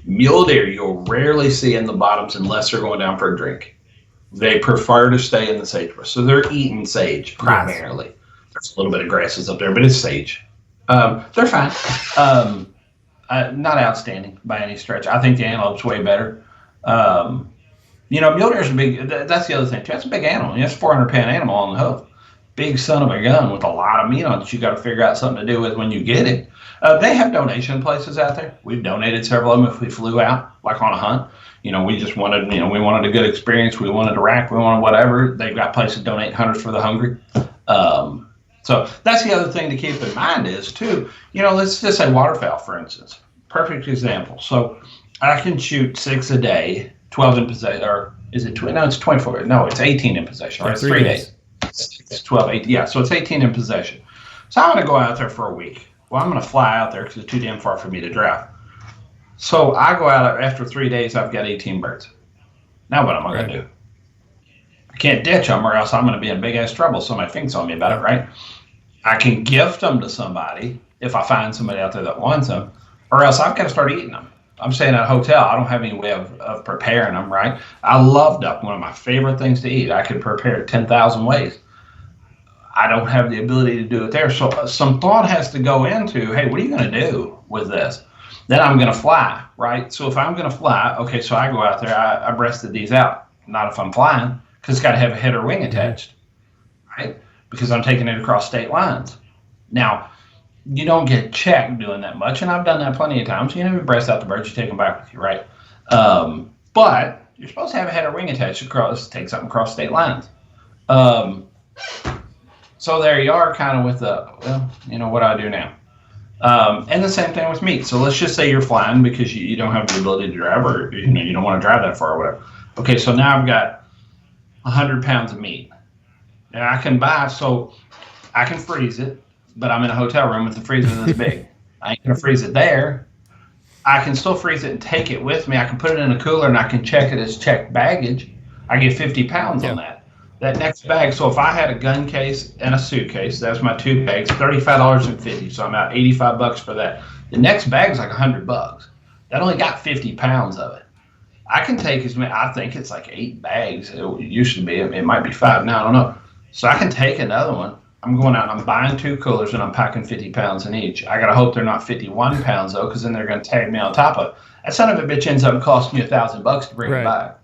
Mule deer you'll rarely see in the bottoms unless they're going down for a drink. They prefer to stay in the sagebrush. So they're eating sage primarily. Yes. There's a little bit of grasses up there, but it's sage. They're fine. Not outstanding by any stretch. I think the antelope's way better. Mule deer's a big, that's the other thing. That's a big animal. That's a 400-pound animal on the hoof. Big son of a gun with a lot of meat on it that you got to figure out something to do with when you get it. They have donation places out there. We've donated several of them if we flew out, like on a hunt. We just wanted, we wanted a good experience. We wanted a rack. We wanted whatever. They've got places to donate hunters for the hungry. So that's the other thing to keep in mind is, too, let's just say waterfowl, for instance. Perfect example. So I can shoot 6 a day, 12 in possession, or is it 20? No, it's 24. No, it's 18 in possession. Right? It's 3 days. It's 12, 18. Yeah, so it's 18 in possession. So I'm going to go out there for a week. Well, I'm going to fly out there because it's too damn far for me to drive. So I go out after 3 days, I've got 18 birds. Now what am I going to do? I can't ditch them or else I'm going to be in big ass trouble. Somebody thinks on me about it, right? I can gift them to somebody if I find somebody out there that wants them, or else I've got to start eating them. I'm staying at a hotel. I don't have any way of preparing them, right? I love duck, one of my favorite things to eat. I could prepare 10,000 ways. I don't have the ability to do it there. So some thought has to go into, hey, what are you going to do with this? Then I'm going to fly, right? So if I'm going to fly, okay, so I go out there, I breasted these out. Not if I'm flying, because it's got to have a head or wing attached, right? Because I'm taking it across state lines. Now, you don't get checked doing that much, and I've done that plenty of times. You never breast out the birds, you take them back with you, right? But you're supposed to have a head or wing attached across, take something across state lines. So there you are, kind of with the, well, you know, what do I do now? And the same thing with meat. So let's just say you're flying because you don't have the ability to drive, or you know, you don't want to drive that far or whatever. Okay, so now I've got 100 pounds of meat. And I can buy, so I can freeze it, but I'm in a hotel room with the freezer this big. I ain't gonna freeze it there. I can still freeze it and take it with me. I can put it in a cooler and I can check it as checked baggage. I get 50 pounds on that. That next bag, so if I had a gun case and a suitcase, that's my 2 bags, $35.50. So I'm out $85 for that. The next bag's like $100. That only got 50 pounds of it. I can take as many, I think it's like 8 bags. It used to be, it might be 5 now, I don't know. So I can take another one. I'm going out and I'm buying 2 coolers and I'm packing 50 pounds in each. I gotta hope they're not 51 pounds though, because then they're gonna tag me on top of it. That son of a bitch ends up costing you $1,000 to bring it back.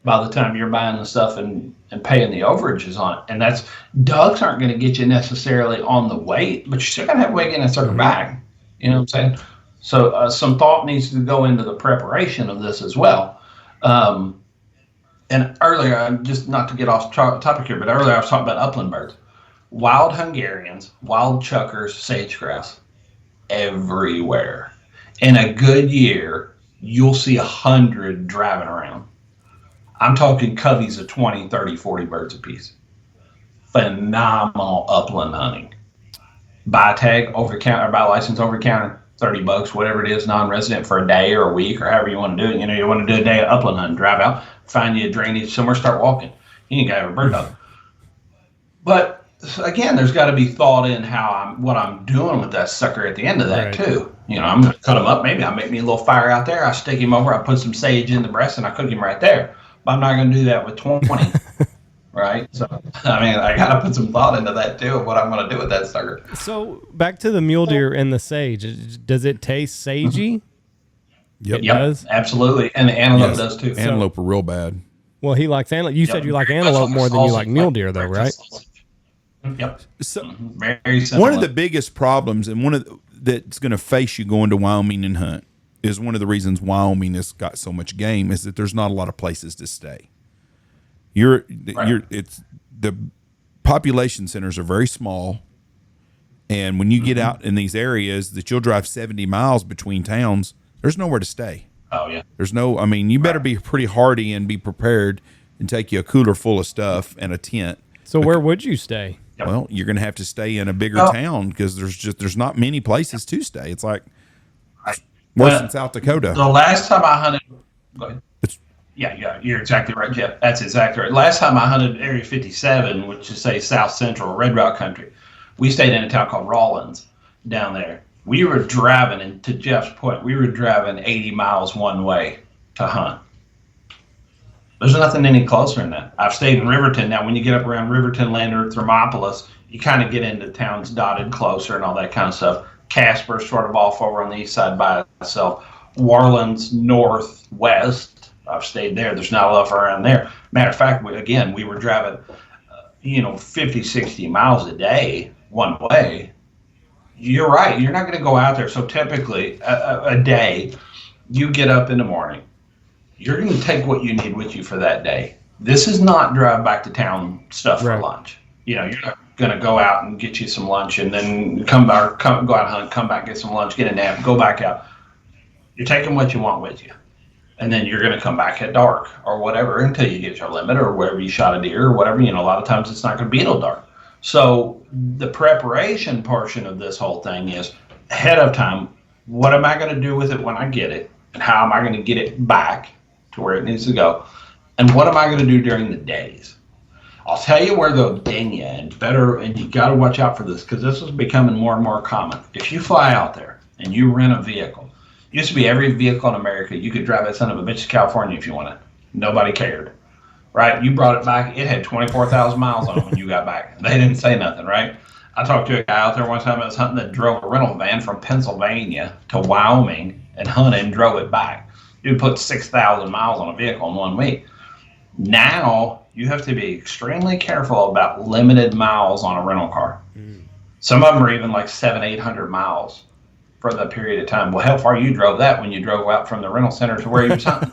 By the time you're buying the stuff and paying the overages on it. And that's, ducks aren't going to get you necessarily on the weight, but you're still going to have weight in a certain bag. You know what I'm saying? So some thought needs to go into the preparation of this as well. And earlier, just not to get off topic here, but earlier I was talking about upland birds. Wild Hungarians, wild chuckers, sage grouse, everywhere. In a good year, you'll see 100 driving around. I'm talking coveys of 20, 30, 40 birds apiece. Phenomenal upland hunting. Buy a tag over the counter, buy a license over the counter, $30, whatever it is, non-resident for a day or a week or however you want to do it. You know, you want to do a day of upland hunting, drive out, find you a drainage somewhere, start walking. You ain't got to have a bird dog. But again, there's got to be thought in what I'm doing with that sucker at the end of that too. You know, I'm going to cut him up. Maybe I'll make me a little fire out there. I stick him over. I put some sage in the breast and I cook him right there. But I'm not going to do that with 20, right? So, I mean, I got to put some thought into that, too, of what I'm going to do with that sucker. So, back to the mule deer and the sage. Does it taste sagey? Yep. It does? Absolutely. And the antelope does, too. Antelope are real bad. Well, he likes antelope. You said you like antelope more than you like mule deer, though, right? Yep. So, very simple. one of the biggest problems, and that's going to face you going to Wyoming and hunt, is one of the reasons Wyoming has got so much game, is that there's not a lot of places to stay. It's the population centers are very small, and when you get out in these areas that you'll drive 70 miles between towns, there's nowhere to stay. Oh yeah. There's no. I mean, you better be pretty hardy and be prepared and take you a cooler full of stuff and a tent. So where would you stay? Well, you're going to have to stay in a bigger town because there's not many places to stay. It's like worse than South Dakota. The last time I hunted, go ahead. Yeah, you're exactly right, Jeff. That's exactly right. Last time I hunted Area 57, which is say South Central Red Rock country, we stayed in a town called Rawlins down there. We were driving, and to Jeff's point, we were driving 80 miles one way to hunt. There's nothing any closer than that. I've stayed in Riverton. Now, when you get up around Riverton, Lander, Thermopolis, you kind of get into towns dotted closer and all that kind of stuff. Casper sort of off over on the east side by itself. Warlands northwest, I've stayed there. There's not a lot around there. Matter of fact, we were driving, 50, 60 miles a day one way. You're right. You're not going to go out there. So typically a day, you get up in the morning. You're going to take what you need with you for that day. This is not drive back to town stuff for lunch. You're not going to go out and get you some lunch and then go out and hunt, come back, get some lunch, get a nap, go back out. You're taking what you want with you. And then you're going to come back at dark or whatever until you get your limit or wherever you shot a deer or whatever. A lot of times it's not going to be till dark. So the preparation portion of this whole thing is ahead of time, what am I going to do with it when I get it? And how am I going to get it back to where it needs to go? And what am I going to do during the days? I'll tell you where they'll ding you, and you got to watch out for this because this is becoming more and more common. If you fly out there and you rent a vehicle, it used to be every vehicle in America, you could drive that son of a bitch to California if you wanted. Nobody cared, right? You brought it back. It had 24,000 miles on it when you got back. They didn't say nothing, right? I talked to a guy out there one time that was hunting that drove a rental van from Pennsylvania to Wyoming and hunted and drove it back. Dude put 6,000 miles on a vehicle in 1 week. Now you have to be extremely careful about limited miles on a rental car. Some of them are even like 700-800 miles for the period of time. Well, how far you drove that when you drove out from the rental center to where you was hunting?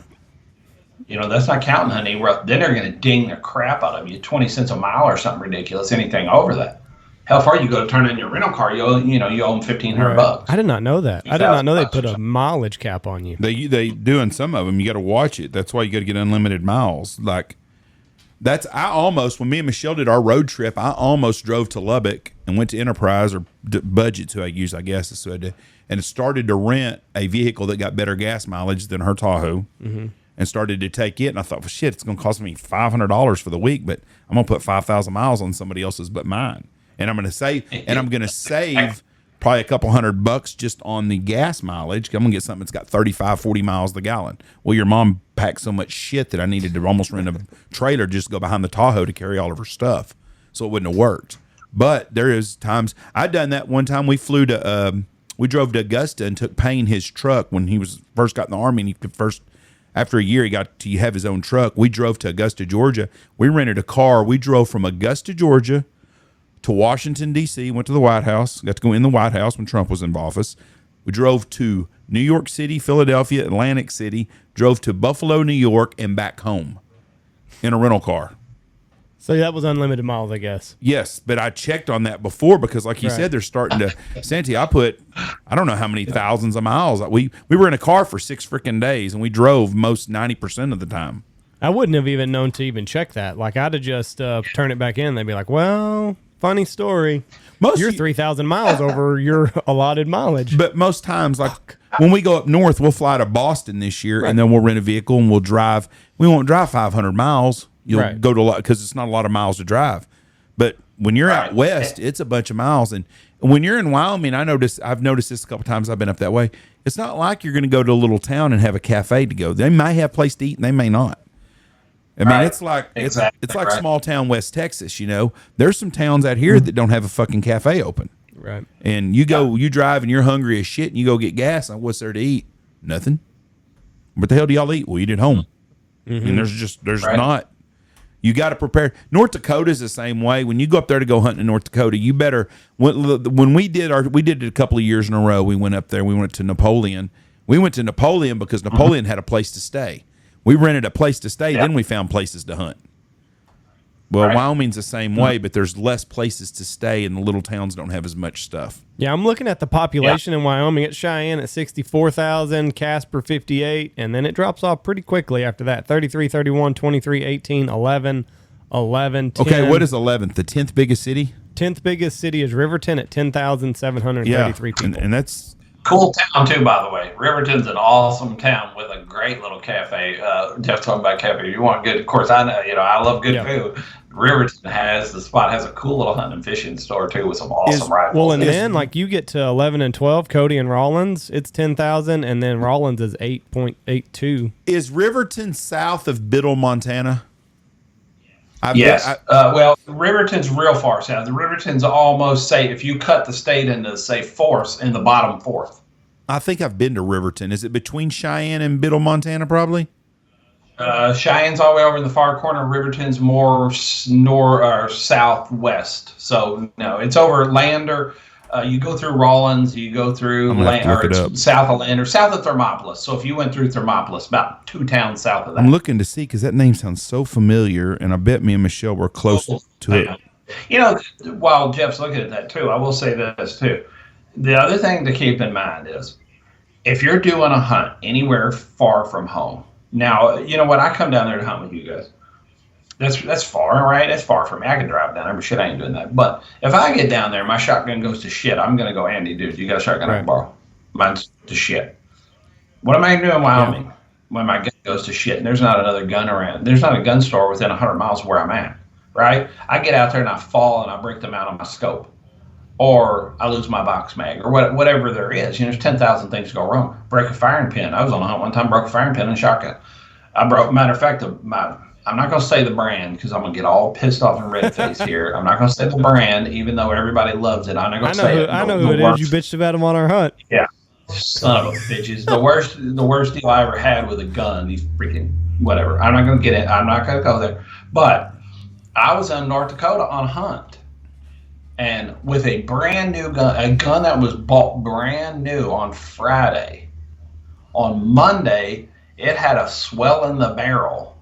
That's not counting hunting. Then they're going to ding the crap out of you, 20 cents a mile or something ridiculous. Anything over that. How far you go to turn in your rental car? You owe them $1,500. I did not know that. I did not know they put a mileage cap on you. They do in some of them. You got to watch it. That's why you got to get unlimited miles. Like when me and Michelle did our road trip, I almost drove to Lubbock and went to Enterprise or Budget, who I use, I guess, so I did, and started to rent a vehicle that got better gas mileage than her Tahoe, and started to take it. And I thought, well, shit, it's going to cost me $500 for the week, but I'm going to put 5,000 miles on somebody else's but mine. And I'm going to save probably a couple $100 just on the gas mileage. I'm going to get something that's got 35, 40 miles the gallon. Well, your mom packed so much shit that I needed to almost rent a trailer just to go behind the Tahoe to carry all of her stuff. So it wouldn't have worked. But there is times I've done that. One time we drove to Augusta and took Payne his truck when he was first got in the Army, and he could after a year he got to have his own truck. We drove to Augusta, Georgia. We rented a car. We drove from Augusta, Georgia to Washington, D.C., went to the White House, got to go in the White House when Trump was in office. We drove to New York City, Philadelphia, Atlantic City, drove to Buffalo, New York, and back home in a rental car. So that was unlimited miles, I guess. Yes, but I checked on that before because, like you said, they're starting to... Santi, I don't know how many thousands of miles. We were in a car for 6 freaking days, and we drove most 90% of the time. I wouldn't have even known to even check that. Like, I'd have just turned it back in. They'd be like, well... Funny story. You're 3,000 miles over your allotted mileage. But most times, like when we go up north, we'll fly to Boston this year, and then we'll rent a vehicle and we'll drive. We won't drive 500 miles. You'll go to a lot because it's not a lot of miles to drive. But when you're out west, it's a bunch of miles. And when you're in Wyoming, I've noticed this a couple times. I've been up that way. It's not like you're going to go to a little town and have a cafe to go. They may have a place to eat, and they may not. I mean, it's like small town West Texas. There's some towns out here that don't have a fucking cafe open. Right. And you drive and you're hungry as shit, and you go get gas. And what's there to eat? Nothing. What the hell do y'all eat? Well, eat at home. And there's not. You got to prepare. North Dakota's the same way. When you go up there to go hunting in North Dakota, you better. When we did it a couple of years in a row. We went up there. We went to Napoleon. We went to Napoleon because Napoleon had a place to stay. We rented a place to stay, then we found places to hunt. Well, Wyoming's the same way, but there's less places to stay, and the little towns don't have as much stuff. Yeah, I'm looking at the population in Wyoming. It's Cheyenne at 64,000, Casper 58, and then it drops off pretty quickly after that. 33, 31, 23, 18, 11, 11, 10. Okay, what is 11th? The 10th biggest city? 10th biggest city is Riverton at 10,733 people. And that's... Cool town too, by the way. Riverton's an awesome town with a great little cafe. Jeff talking about cafe. You want good? Of course, I know. I love good food. Riverton has a cool little hunting and fishing store too with some awesome rifles. Well, and then like you get to 11 and 12, Cody and Rawlins, it's 10,000, and then Rawlins is 8.82. Is Riverton south of Biddle, Montana? Yes. Well, Riverton's real far south. The Riverton's almost, say, if you cut the state into, say, fourths in the bottom fourth. I think I've been to Riverton. Is it between Cheyenne and Biddle, Montana, probably? Cheyenne's all the way over in the far corner. Riverton's more north or southwest. So, no, it's over Lander. You go through Rawlins, you go through south of Lander, south of Thermopolis. So if you went through Thermopolis, about 2 towns south of that. I'm looking to see because that name sounds so familiar, and I bet me and Michelle were close to it. While Jeff's looking at that too, I will say this too. The other thing to keep in mind is if you're doing a hunt anywhere far from home. Now, you know what? I come down there to hunt with you guys. That's far, right? That's far from me. I can drive down there, but shit, I ain't doing that. But if I get down there, my shotgun goes to shit. I'm gonna go, Andy, dude, you got a shotgun I can borrow? Mine's to shit. What am I gonna do in Wyoming when my gun goes to shit and there's not another gun around? There's not a gun store within 100 miles of where I'm at. right? I get out there and I fall and I break them out on my scope, or I lose my box mag, or whatever there is. There's 10,000 things go wrong. Break a firing pin. I was on a hunt one time, broke a firing pin in a shotgun. Matter of fact, I'm not going to say the brand because I'm going to get all pissed off and red faced here. I'm not going to say the brand, even though everybody loves it. I'm not going to say it. I know who it is. You bitched about him on our hunt. Yeah. Son of a bitches. The worst deal I ever had with a gun. These freaking whatever. I'm not going to get it. I'm not going to go there. But I was in North Dakota on a hunt, and with a brand new gun, a gun that was bought brand new on Friday. On Monday, it had a swell in the barrel.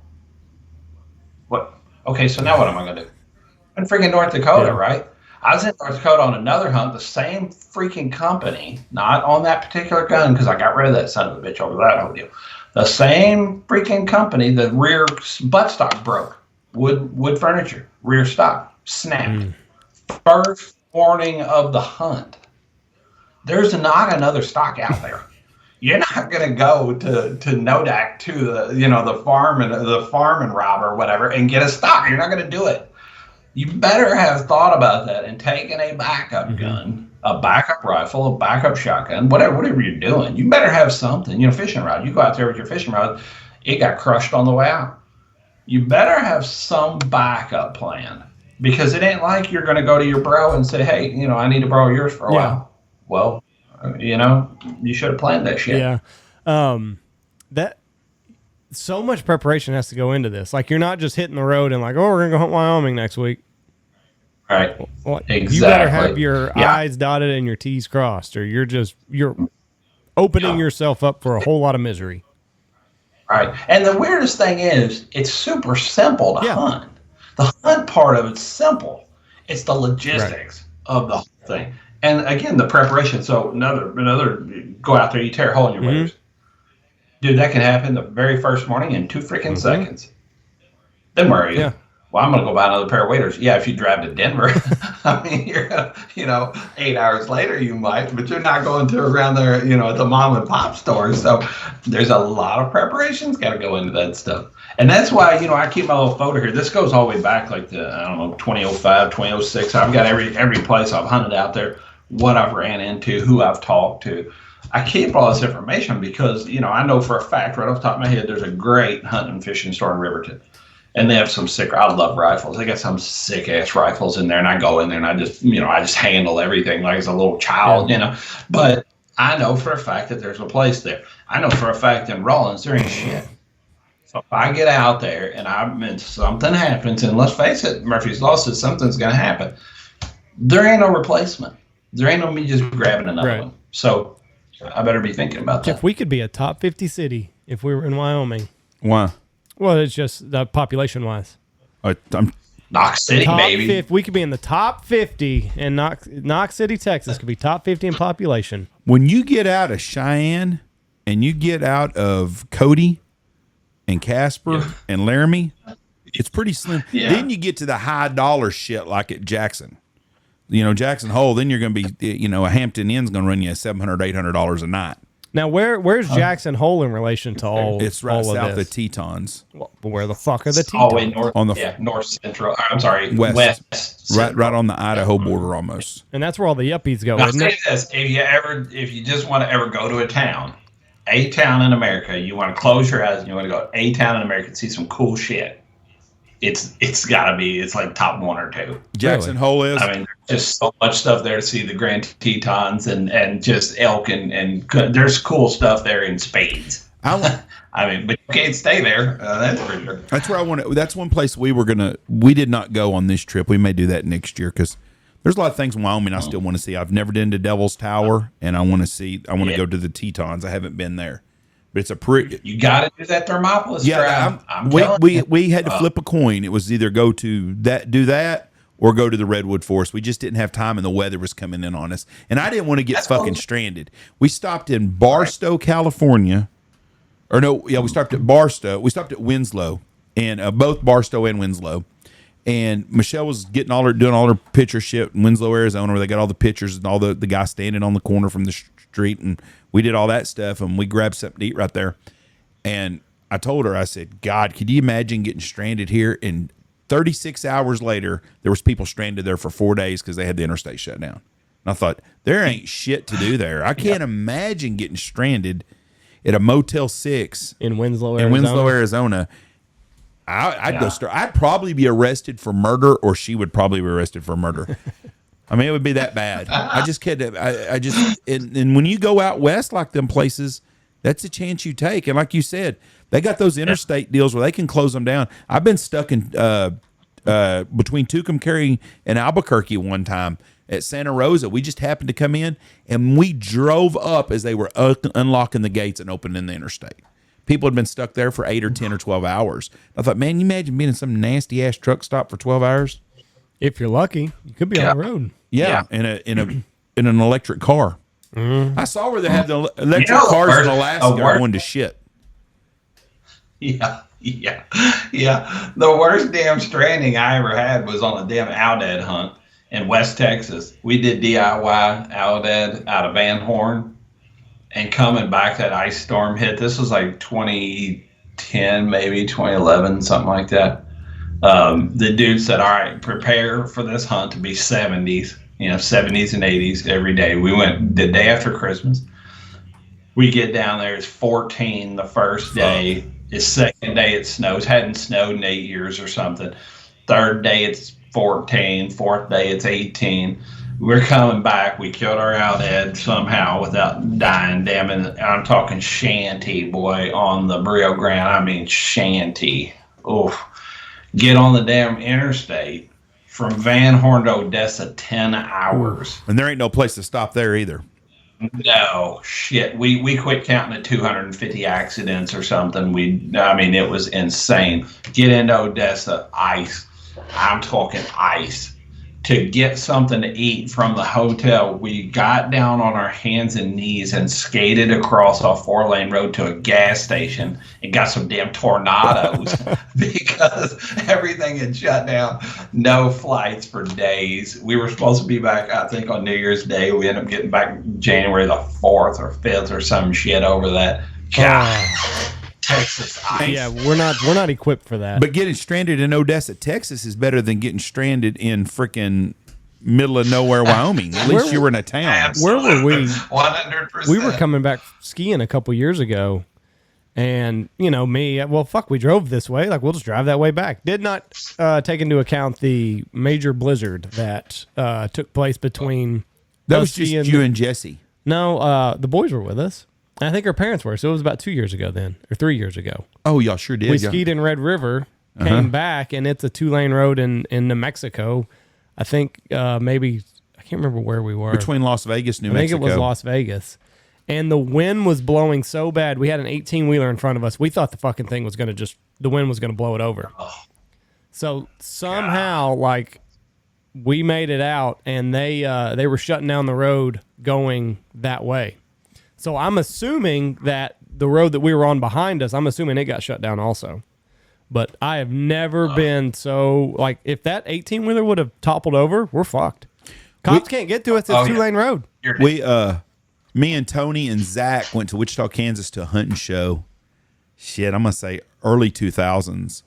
What? Okay, so now what am I going to do? I'm in freaking North Dakota, right? I was in North Dakota on another hunt, the same freaking company, not on that particular gun because I got rid of that son of a bitch over that whole deal. The same freaking company, the rear buttstock broke. Wood furniture, rear stock, snapped. First warning of the hunt. There's not another stock out there. You're not going to go to Nodak to the farm and rob or whatever and get a stock. You're not going to do it. You better have thought about that and taken a backup gun, a backup rifle, a backup shotgun, whatever you're doing. You better have something. Fishing rod. You go out there with your fishing rod, it got crushed on the way out. You better have some backup plan because it ain't like you're going to go to your bro and say, hey, I need to borrow yours for a while. Well, you should have planned that shit. Yeah. That so much preparation has to go into this. Like, you're not just hitting the road and like, oh, we're going to go hunt Wyoming next week. Right. Well, exactly. You better have your I's dotted and your T's crossed, or you're opening yourself up for a whole lot of misery. Right. And the weirdest thing is, it's super simple to hunt. The hunt part of it's simple. It's the logistics of the whole thing. And again, the preparation. So another go out there, you tear a hole in your waders. Dude, that can happen the very first morning in 2 freaking seconds. Then where are you? Yeah. Well, I'm going to go buy another pair of waders. Yeah, if you drive to Denver, I mean, you're 8 hours later you might, but you're not going to around there, at the mom and pop store. So there's a lot of preparations got to go into that stuff. And that's why, I keep my little photo here. This goes all the way back like to, 2005, 2006. I've got every place I've hunted out there, what I've ran into, who I've talked to. I keep all this information because, I know for a fact right off the top of my head, there's a great hunting and fishing store in Riverton. And they have some I love rifles. They got some sick ass rifles in there, and I go in there and I just handle everything like as a little child, But I know for a fact that there's a place there. I know for a fact in Rollins there ain't shit. So if I get out there and something happens, and let's face it, Murphy's Law says something's gonna happen. There ain't no replacement. There ain't no me just grabbing another one. So I better be thinking about that. If we could be a top 50 city if we were in Wyoming. Why? Well, it's just the population-wise. Knox City, baby. We could be in the top 50, and Knox City, Texas could be top 50 in population. When you get out of Cheyenne and you get out of Cody and Casper and Laramie, it's pretty slim. Yeah. Then you get to the high dollar shit like at Jackson. Jackson Hole, then you're going to be, a Hampton Inn's going to run you $700, $800 a night. Now, where's Jackson Hole in relation to all? It's right all south of the Tetons. Well, where the fuck are the Tetons? North central. I'm sorry, west. Right on the Idaho border almost. And that's where all the yuppies go. Now, isn't it? This, if you just want to ever go to a town in America, you want to close your eyes and you want to go to a town in America and see some cool shit. It's got to be. It's like top 1 or 2. Jackson Hole is. I mean, there's just so much stuff there to see the Grand Tetons and just elk and there's cool stuff there in spades. But you can't stay there. That's for sure. That's where I want to. That's one place we did not go on this trip. We may do that next year because there's a lot of things in Wyoming I still want to see. I've never been to Devil's Tower, and I want to go to the Tetons. I haven't been there. But it's a pretty. You got to do that Thermopolis drive. We had to flip a coin. It was either do that, or go to the Redwood Forest. We just didn't have time, and the weather was coming in on us. And I didn't want to get stranded. We stopped in Barstow, California. We stopped at Barstow. We stopped at Winslow, and both Barstow and Winslow. And Michelle was doing all her picture shit in Winslow, Arizona, where they got all the pictures and all the guys standing on the corner from the street, and we did all that stuff, and we grabbed something to eat right there. And I told her, I said, God, could you imagine getting stranded here? And 36 hours later, there was people stranded there for 4 days because they had the interstate shut down. And I thought, there ain't shit to do there. I can't imagine getting stranded at a Motel 6 in Winslow, Arizona. I'd go start. I'd probably be arrested for murder, or she would probably be arrested for murder. I mean, it would be that bad. I just can't. I just and when you go out west like them places, that's a chance you take. And like you said, they got those interstate deals where they can close them down. I've been stuck in between Tucumcari and Albuquerque one time at Santa Rosa. We just happened to come in, and we drove up as they were unlocking the gates and opening the interstate. People had been stuck there for 8 or 10 or 12 hours. I thought, man, you imagine being in some nasty ass truck stop for 12 hours? If you're lucky, you could be on the road. Yeah, in an electric car. I saw where they had the electric cars in Alaska going to shit. Yeah. The worst damn stranding I ever had was on a damn Outdead hunt in West Texas. We did DIY Outdead out of Van Horn, and coming back, that ice storm hit. This was like 2010, maybe 2011, something like that. The dude said, all right, prepare for this hunt to be 70s, 70s and 80s every day. We went the day after Christmas. We get down there, it's 14 the first day. The second day it snows. Hadn't snowed in 8 years or something. Third day it's 14. Fourth day it's 18. We're coming back. We killed our Outhead somehow without dying. Damn it. I'm talking shanty, boy, on the Brio Grande. I mean shanty. Oof. Get on the damn interstate from Van Horn to Odessa, 10 hours. And there ain't no place to stop there either. No, shit. We quit counting at 250 accidents or something. It was insane. Get into Odessa, ice. I'm talking ice. To get something to eat from the hotel, we got down on our hands and knees and skated across a 4-lane road to a gas station and got some damn tornadoes because everything had shut down. No flights for days. We were supposed to be back, I think, on New Year's Day. We ended up getting back January the 4th or 5th or some shit over that. God. Texas ice. Yeah, we're not equipped for that. But getting stranded in Odessa, Texas is better than getting stranded in freaking middle of nowhere, Wyoming. At least you were in a town. Absolutely. Where were we? 100%. We were coming back skiing a couple years ago, and we drove this way. Like, we'll just drive that way back. Did not take into account the major blizzard that took place between. That was just you and Jesse. No, the boys were with us. I think our parents were, so it was about 2 years ago then, or 3 years ago. Oh, y'all sure did. We skied in Red River, came back, and it's a 2-lane road in New Mexico. I think maybe, I can't remember where we were. Between Las Vegas, New Mexico. I think it was Las Vegas. And the wind was blowing so bad. We had an 18-wheeler in front of us. We thought the fucking thing was going to the wind was going to blow it over. Oh. So somehow, we made it out, and they were shutting down the road going that way. So I'm assuming that the road that we were on behind us, I'm assuming it got shut down also. But I have never been so, if that 18-wheeler would have toppled over, we're fucked. Cops can't get to us. It's a 2-lane road. Me and Tony and Zach went to Wichita, Kansas to a hunting show. Shit, I'm going to say early 2000s.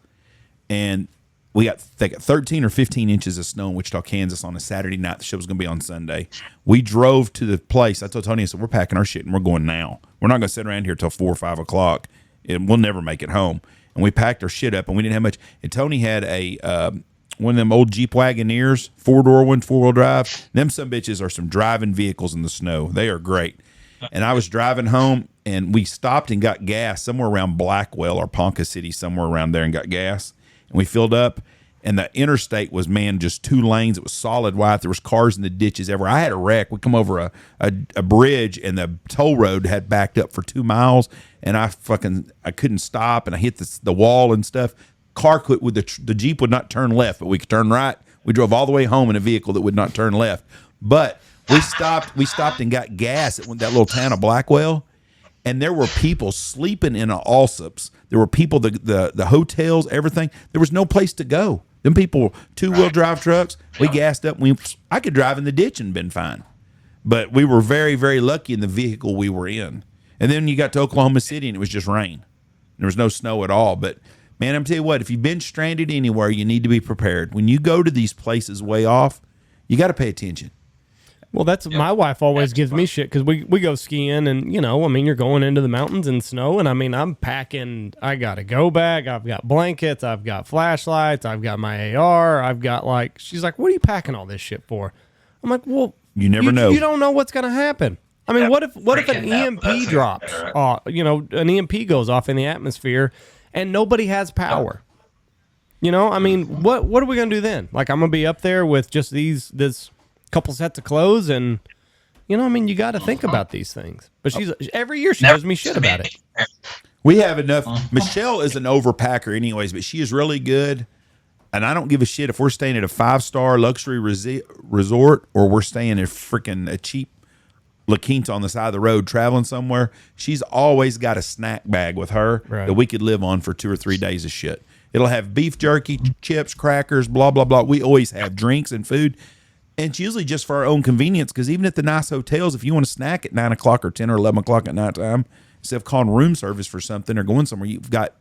And we got 13 or 15 inches of snow in Wichita, Kansas on a Saturday night. The show was going to be on Sunday. We drove to the place. I told Tony, I said, we're packing our shit and we're going now. We're not going to sit around here till 4 or 5 o'clock. And we'll never make it home. And we packed our shit up, and we didn't have much. And Tony had a one of them old Jeep Wagoneers, 4-door one, 4-wheel drive. Them some bitches are some driving vehicles in the snow. They are great. And I was driving home, and we stopped and got gas somewhere around Blackwell or Ponca City, somewhere around there, and got gas. And we filled up, and the interstate was, just 2 lanes. It was solid white. There was cars in the ditches everywhere. I had a wreck. We come over a bridge, and the toll road had backed up for 2 miles, and I couldn't stop, and I hit the wall and stuff. Car could with the Jeep would not turn left, but we could turn right. We drove all the way home in a vehicle that would not turn left. But we stopped and got gas at that little town of Blackwell. And there were people sleeping in Allsups. There were people, the hotels, everything. There was no place to go. Them people, 2-wheel drive trucks, we gassed up. I could drive in the ditch and been fine. But we were very, very lucky in the vehicle we were in. And then you got to Oklahoma City and it was just rain. There was no snow at all. But Man, I'm telling you what, if you've been stranded anywhere, you need to be prepared. When you go to these places way off, you got to pay attention. Well, that's my wife always gives me shit because we go skiing and, you're going into the mountains in snow. And I'm packing, I got a go bag. I've got blankets. I've got flashlights. I've got my AR. I've got she's like, what are you packing all this shit for? I'm like, well, you never know. You don't know what's going to happen. What if an EMP drops? An EMP goes off in the atmosphere and nobody has power. What are we going to do then? I'm going to be up there with just this couple sets of clothes and, you got to think about these things. But every year she gives me shit about it. We have enough. Michelle is an overpacker anyways, but she is really good. And I don't give a shit if we're staying at a 5-star luxury resort or we're staying at a cheap La Quinta on the side of the road traveling somewhere. She's always got a snack bag with her that we could live on for 2 or 3 days of shit. It'll have beef jerky, chips, crackers, blah, blah, blah. We always have drinks and food. And it's usually just for our own convenience because even at the nice hotels, if you want to snack at 9 o'clock or 10 or 11 o'clock at night time, instead of calling room service for something or going somewhere, you've got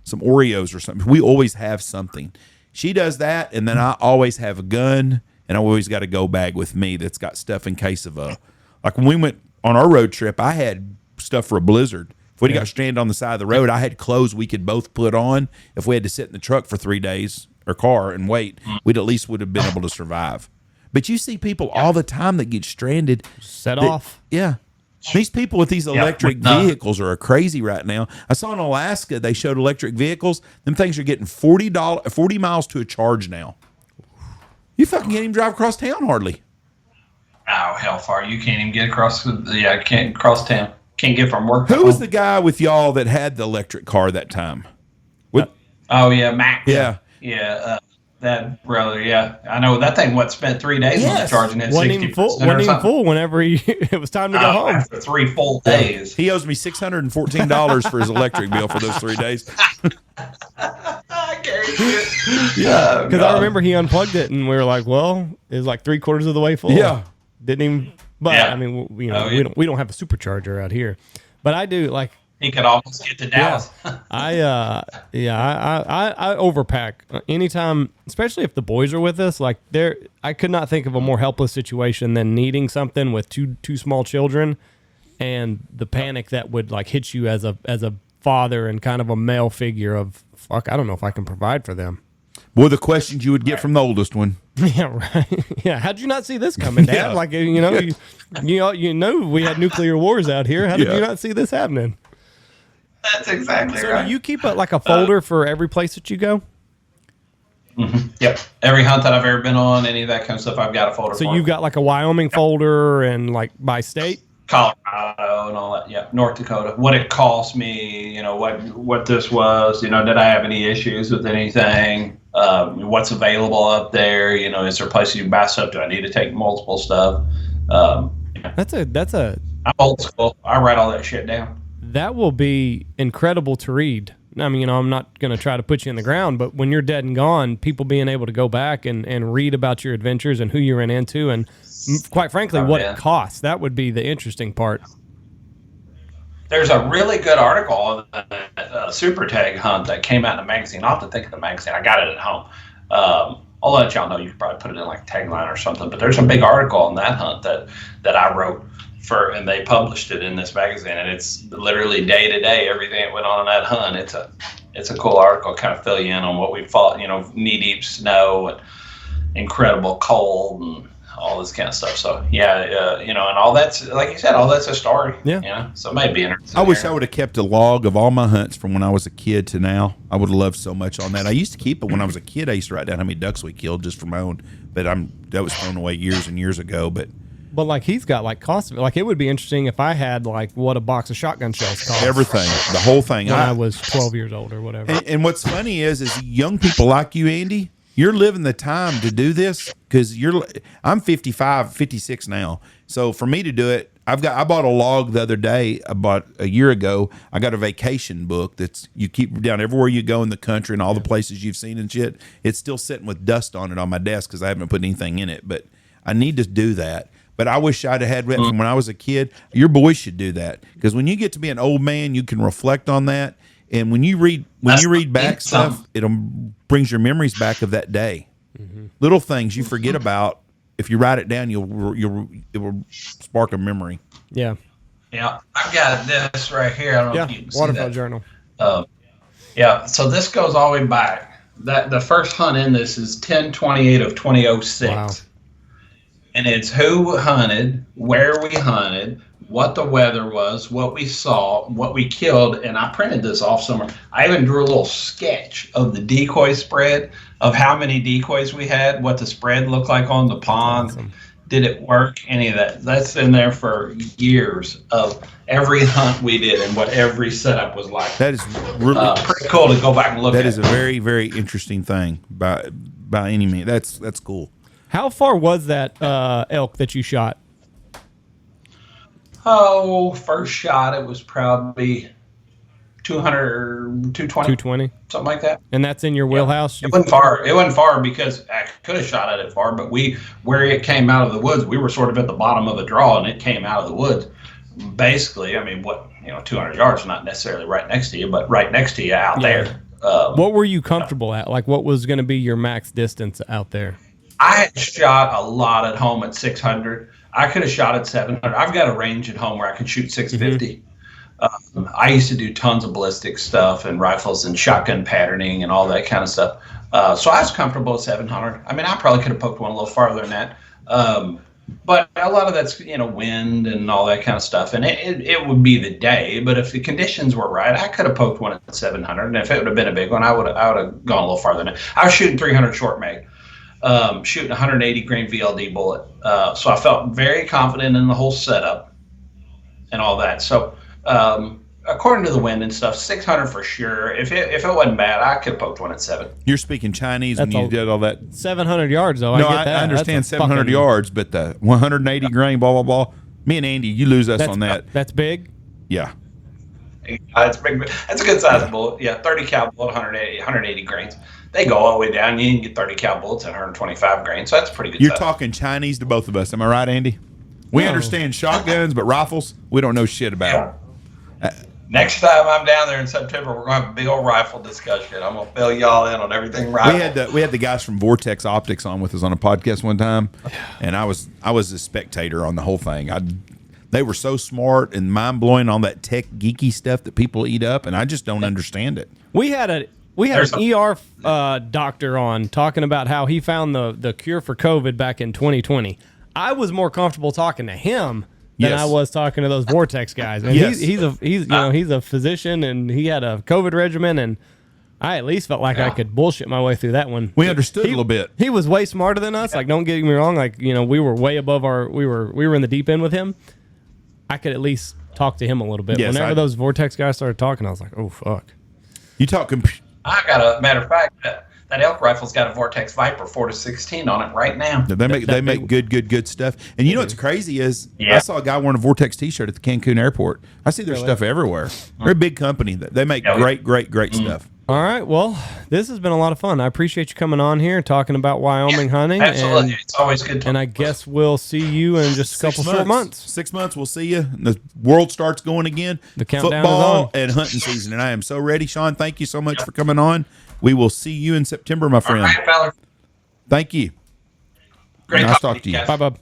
some Oreos or something. We always have something. She does that, and then I always have a gun, and I always got a go bag with me that's got stuff in case of like when we went on our road trip, I had stuff for a blizzard. If we got stranded on the side of the road, I had clothes we could both put on. If we had to sit in the truck for 3 days or car and wait, would have been able to survive. But you see people all the time that get stranded. Set off. Yeah. These people with these electric vehicles are crazy right now. I saw in Alaska, they showed electric vehicles. Them things are getting 40 miles to a charge now. You fucking can't even drive across town hardly. Oh, hell far. You can't even get across. Can't cross town. Can't get from work. Who was the guy with y'all that had the electric car that time? Mac. Yeah. Yeah. That brother, I know that thing. Spent 3 days on the charging at 60%. Wasn't even full whenever it was time to go home. After 3 full days, he owes me $614 for his electric bill for those 3 days. I guarantee it. Yeah, because I remember he unplugged it and we were like, "Well, it was like 3/4 of the way full." Yeah, didn't even. But we don't have a supercharger out here. But I do He could almost get to Dallas. I overpack anytime, especially if the boys are with us. I could not think of a more helpless situation than needing something with two small children, and the panic that would hit you as a father and kind of a male figure of fuck. I don't know if I can provide for them. Boy, the questions you would get from the oldest one. Yeah, right. Yeah, how'd you not see this coming, Dad? We had nuclear wars out here. How did you not see this happening? That's exactly so right. Do you keep a folder for every place that you go? Mm-hmm. Yep. Every hunt that I've ever been on, any of that kind of stuff, I've got a folder for. So you've got a Wyoming folder and by state? Colorado and all that. Yeah. North Dakota. What it cost me, what this was, did I have any issues with anything? What's available up there? Is there places you can buy stuff? Do I need to take multiple stuff? That's a. I'm old school. I write all that shit down. That will be incredible to read. I mean, I'm not going to try to put you in the ground, but when you're dead and gone, people being able to go back and read about your adventures and who you ran into and, quite frankly, what it costs, that would be the interesting part. There's a really good article on the Super Tag hunt that came out in a magazine. I'll have to think of the magazine. I got it at home. I'll let y'all know. You could probably put it in Tagline or something, but there's a big article on that hunt that I wrote. And they published it in this magazine, and it's literally day to day everything that went on in that hunt. It's a cool article, kind of fill you in on what we fought. Knee deep snow and incredible cold and all this kind of stuff. So and all that's like you said, all that's a story. Yeah. So it might be interesting. I wish I would have kept a log of all my hunts from when I was a kid to now. I would have loved so much on that. I used to keep it when I was a kid. I used to write down how many ducks we killed just for my own, but that was thrown away years and years ago. But he's got cost of it. It would be interesting if I had what a box of shotgun shells cost. Everything, the whole thing. When I was 12 years old or whatever. And what's funny is young people like you, Andy, you're living the time to do this because I'm 55, 56 now. So for me to do it, I bought a log the other day, about a year ago. I got a vacation book you keep down everywhere you go in the country and all the places you've seen and shit. It's still sitting with dust on it on my desk because I haven't put anything in it, but I need to do that. But I wish I'd have had written from when I was a kid. Your boys should do that because when you get to be an old man, you can reflect on that. And when you read back stuff, something. it brings your memories back of that day. Little things you forget about. If you write it down, it will spark a memory. Yeah. Yeah, I've got this right here. I don't know if you can see Waterfowl that. journal. Yeah, so this goes all the way back. That the first hunt in this is 10/28 of 2006. Wow. And it's who hunted, where we hunted, what the weather was, what we saw, what we killed, and I printed this off somewhere. I even drew a little sketch of the decoy spread, of how many decoys we had, what the spread looked like on the pond. Awesome. Did it work? Any of that? That's in there for years of every hunt we did and what every setup was like. That is really pretty cool to go back and look at. That is a very, very interesting thing by any means. That's cool. How far was that elk that you shot? Oh, first shot, it was probably 200, 220, 220, something like that. and that's in your wheelhouse. It wasn't far. It wasn't far because I could have shot at it far, but where it came out of the woods, we were sort of at the bottom of a draw, and it came out of the woods. Basically, I mean, 200 yards, not necessarily right next to you, but right next to you out there. What were you comfortable at? Like, what was going to be your max distance out there? I had shot a lot at home at 600. I could have shot at 700. I've got a range at home where I can shoot 650. I used to do tons of ballistic stuff and rifles and shotgun patterning and all that kind of stuff. So I was comfortable at 700. I mean, I probably could have poked one a little farther than that. But a lot of that's, wind and all that kind of stuff. And it would be the day. But if the conditions were right, I could have poked one at 700. And if it would have been a big one, I would have gone a little farther than that. I was shooting 300 short mag. Shooting 180 grain VLD bullet. So I felt very confident in the whole setup and all that. So according to the wind and stuff, 600 for sure. If it wasn't bad, I could have poked one at 7. You're speaking Chinese when you did all that. 700 yards, though. No, I get that. I understand That's a 700 fucking- yards, but the 180 grain, blah, blah, blah. Me and Andy, you lose us on that. That's big. Yeah. It's big. That's a good size bullet. Yeah, 30 cal bullet, 180 grains. They go all the way down. You can get 30 cal bullets at 125 grains. So that's a pretty good You're size. talking Chinese to both of us. Am I right, Andy? We No. understand shotguns, but rifles, we don't know shit about. Next time I'm down there in September, we're going to have a big old rifle discussion. I'm going to fill y'all in on everything rifle. We had the guys from Vortex Optics on with us on a podcast one time, and I was a spectator on the whole thing. They were so smart and mind blowing on that tech geeky stuff that people eat up, and I just don't understand it. We had an ER doctor on talking about how he found the cure for COVID back in 2020. I was more comfortable talking to him than Yes. I was talking to those Vortex guys. And Yes. he's a physician, and he had a COVID regimen, and I at least felt like I could bullshit my way through that one. We understood a little bit. He was way smarter than us. Like, don't get me wrong. Like, we were way above we were in the deep end with him. I could at least talk to him a little bit. Yes, Whenever those Vortex guys started talking, I was like, oh, fuck. You talk I got a matter of fact, that elk rifle's got a Vortex Viper 4-16 on it right now. They make good stuff. And you know what's crazy is I saw a guy wearing a Vortex T-shirt at the Cancun airport. I see their stuff everywhere. They're a big company. They make great stuff. All right. Well, this has been a lot of fun. I appreciate you coming on here and talking about Wyoming hunting. Absolutely. It's always good to And I guess we'll see you in just a couple short months. 6 months, we'll see you. The world starts going again. The countdown Football is on. and hunting season, and I am so ready. Shawn, thank you so much for coming on. We will see you in September, my friend. All right, fella. Thank you. Great Nice talking talk to you. guys. Bye, bub.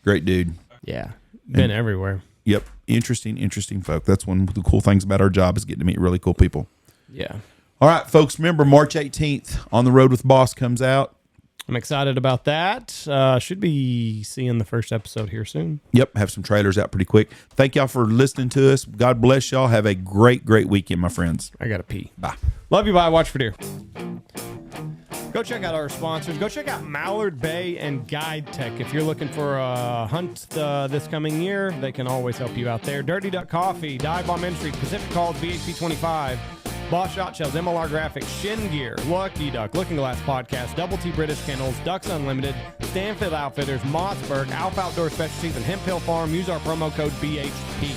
Great dude. Yeah. Been everywhere. Yep. Interesting folk. That's one of the cool things about our job is getting to meet really cool people. Yeah. All right, folks, remember March 18th, On the Road with Boss comes out. I'm excited about that. Should be seeing the first episode here soon. Yep, have some trailers out pretty quick. Thank y'all for listening to us. God bless y'all. Have a great weekend, my friends. I got to pee. Bye. Love you. Bye. Watch for deer. Go check out our sponsors. Go check out Mallard Bay and Guide Tech. If you're looking for a hunt this coming year, they can always help you out there. Dirty Duck Coffee, Dive Bomb Industries, Pacific Calls, VHP 25, Boss Shot Shells, MLR Graphics, Shin Gear, Lucky Duck, Looking Glass Podcast, Double T British Kennels, Ducks Unlimited, Stanfield Outfitters, Mossberg, Alpha Outdoor Specialties, and Hemp Hill Farm. Use our promo code BHP.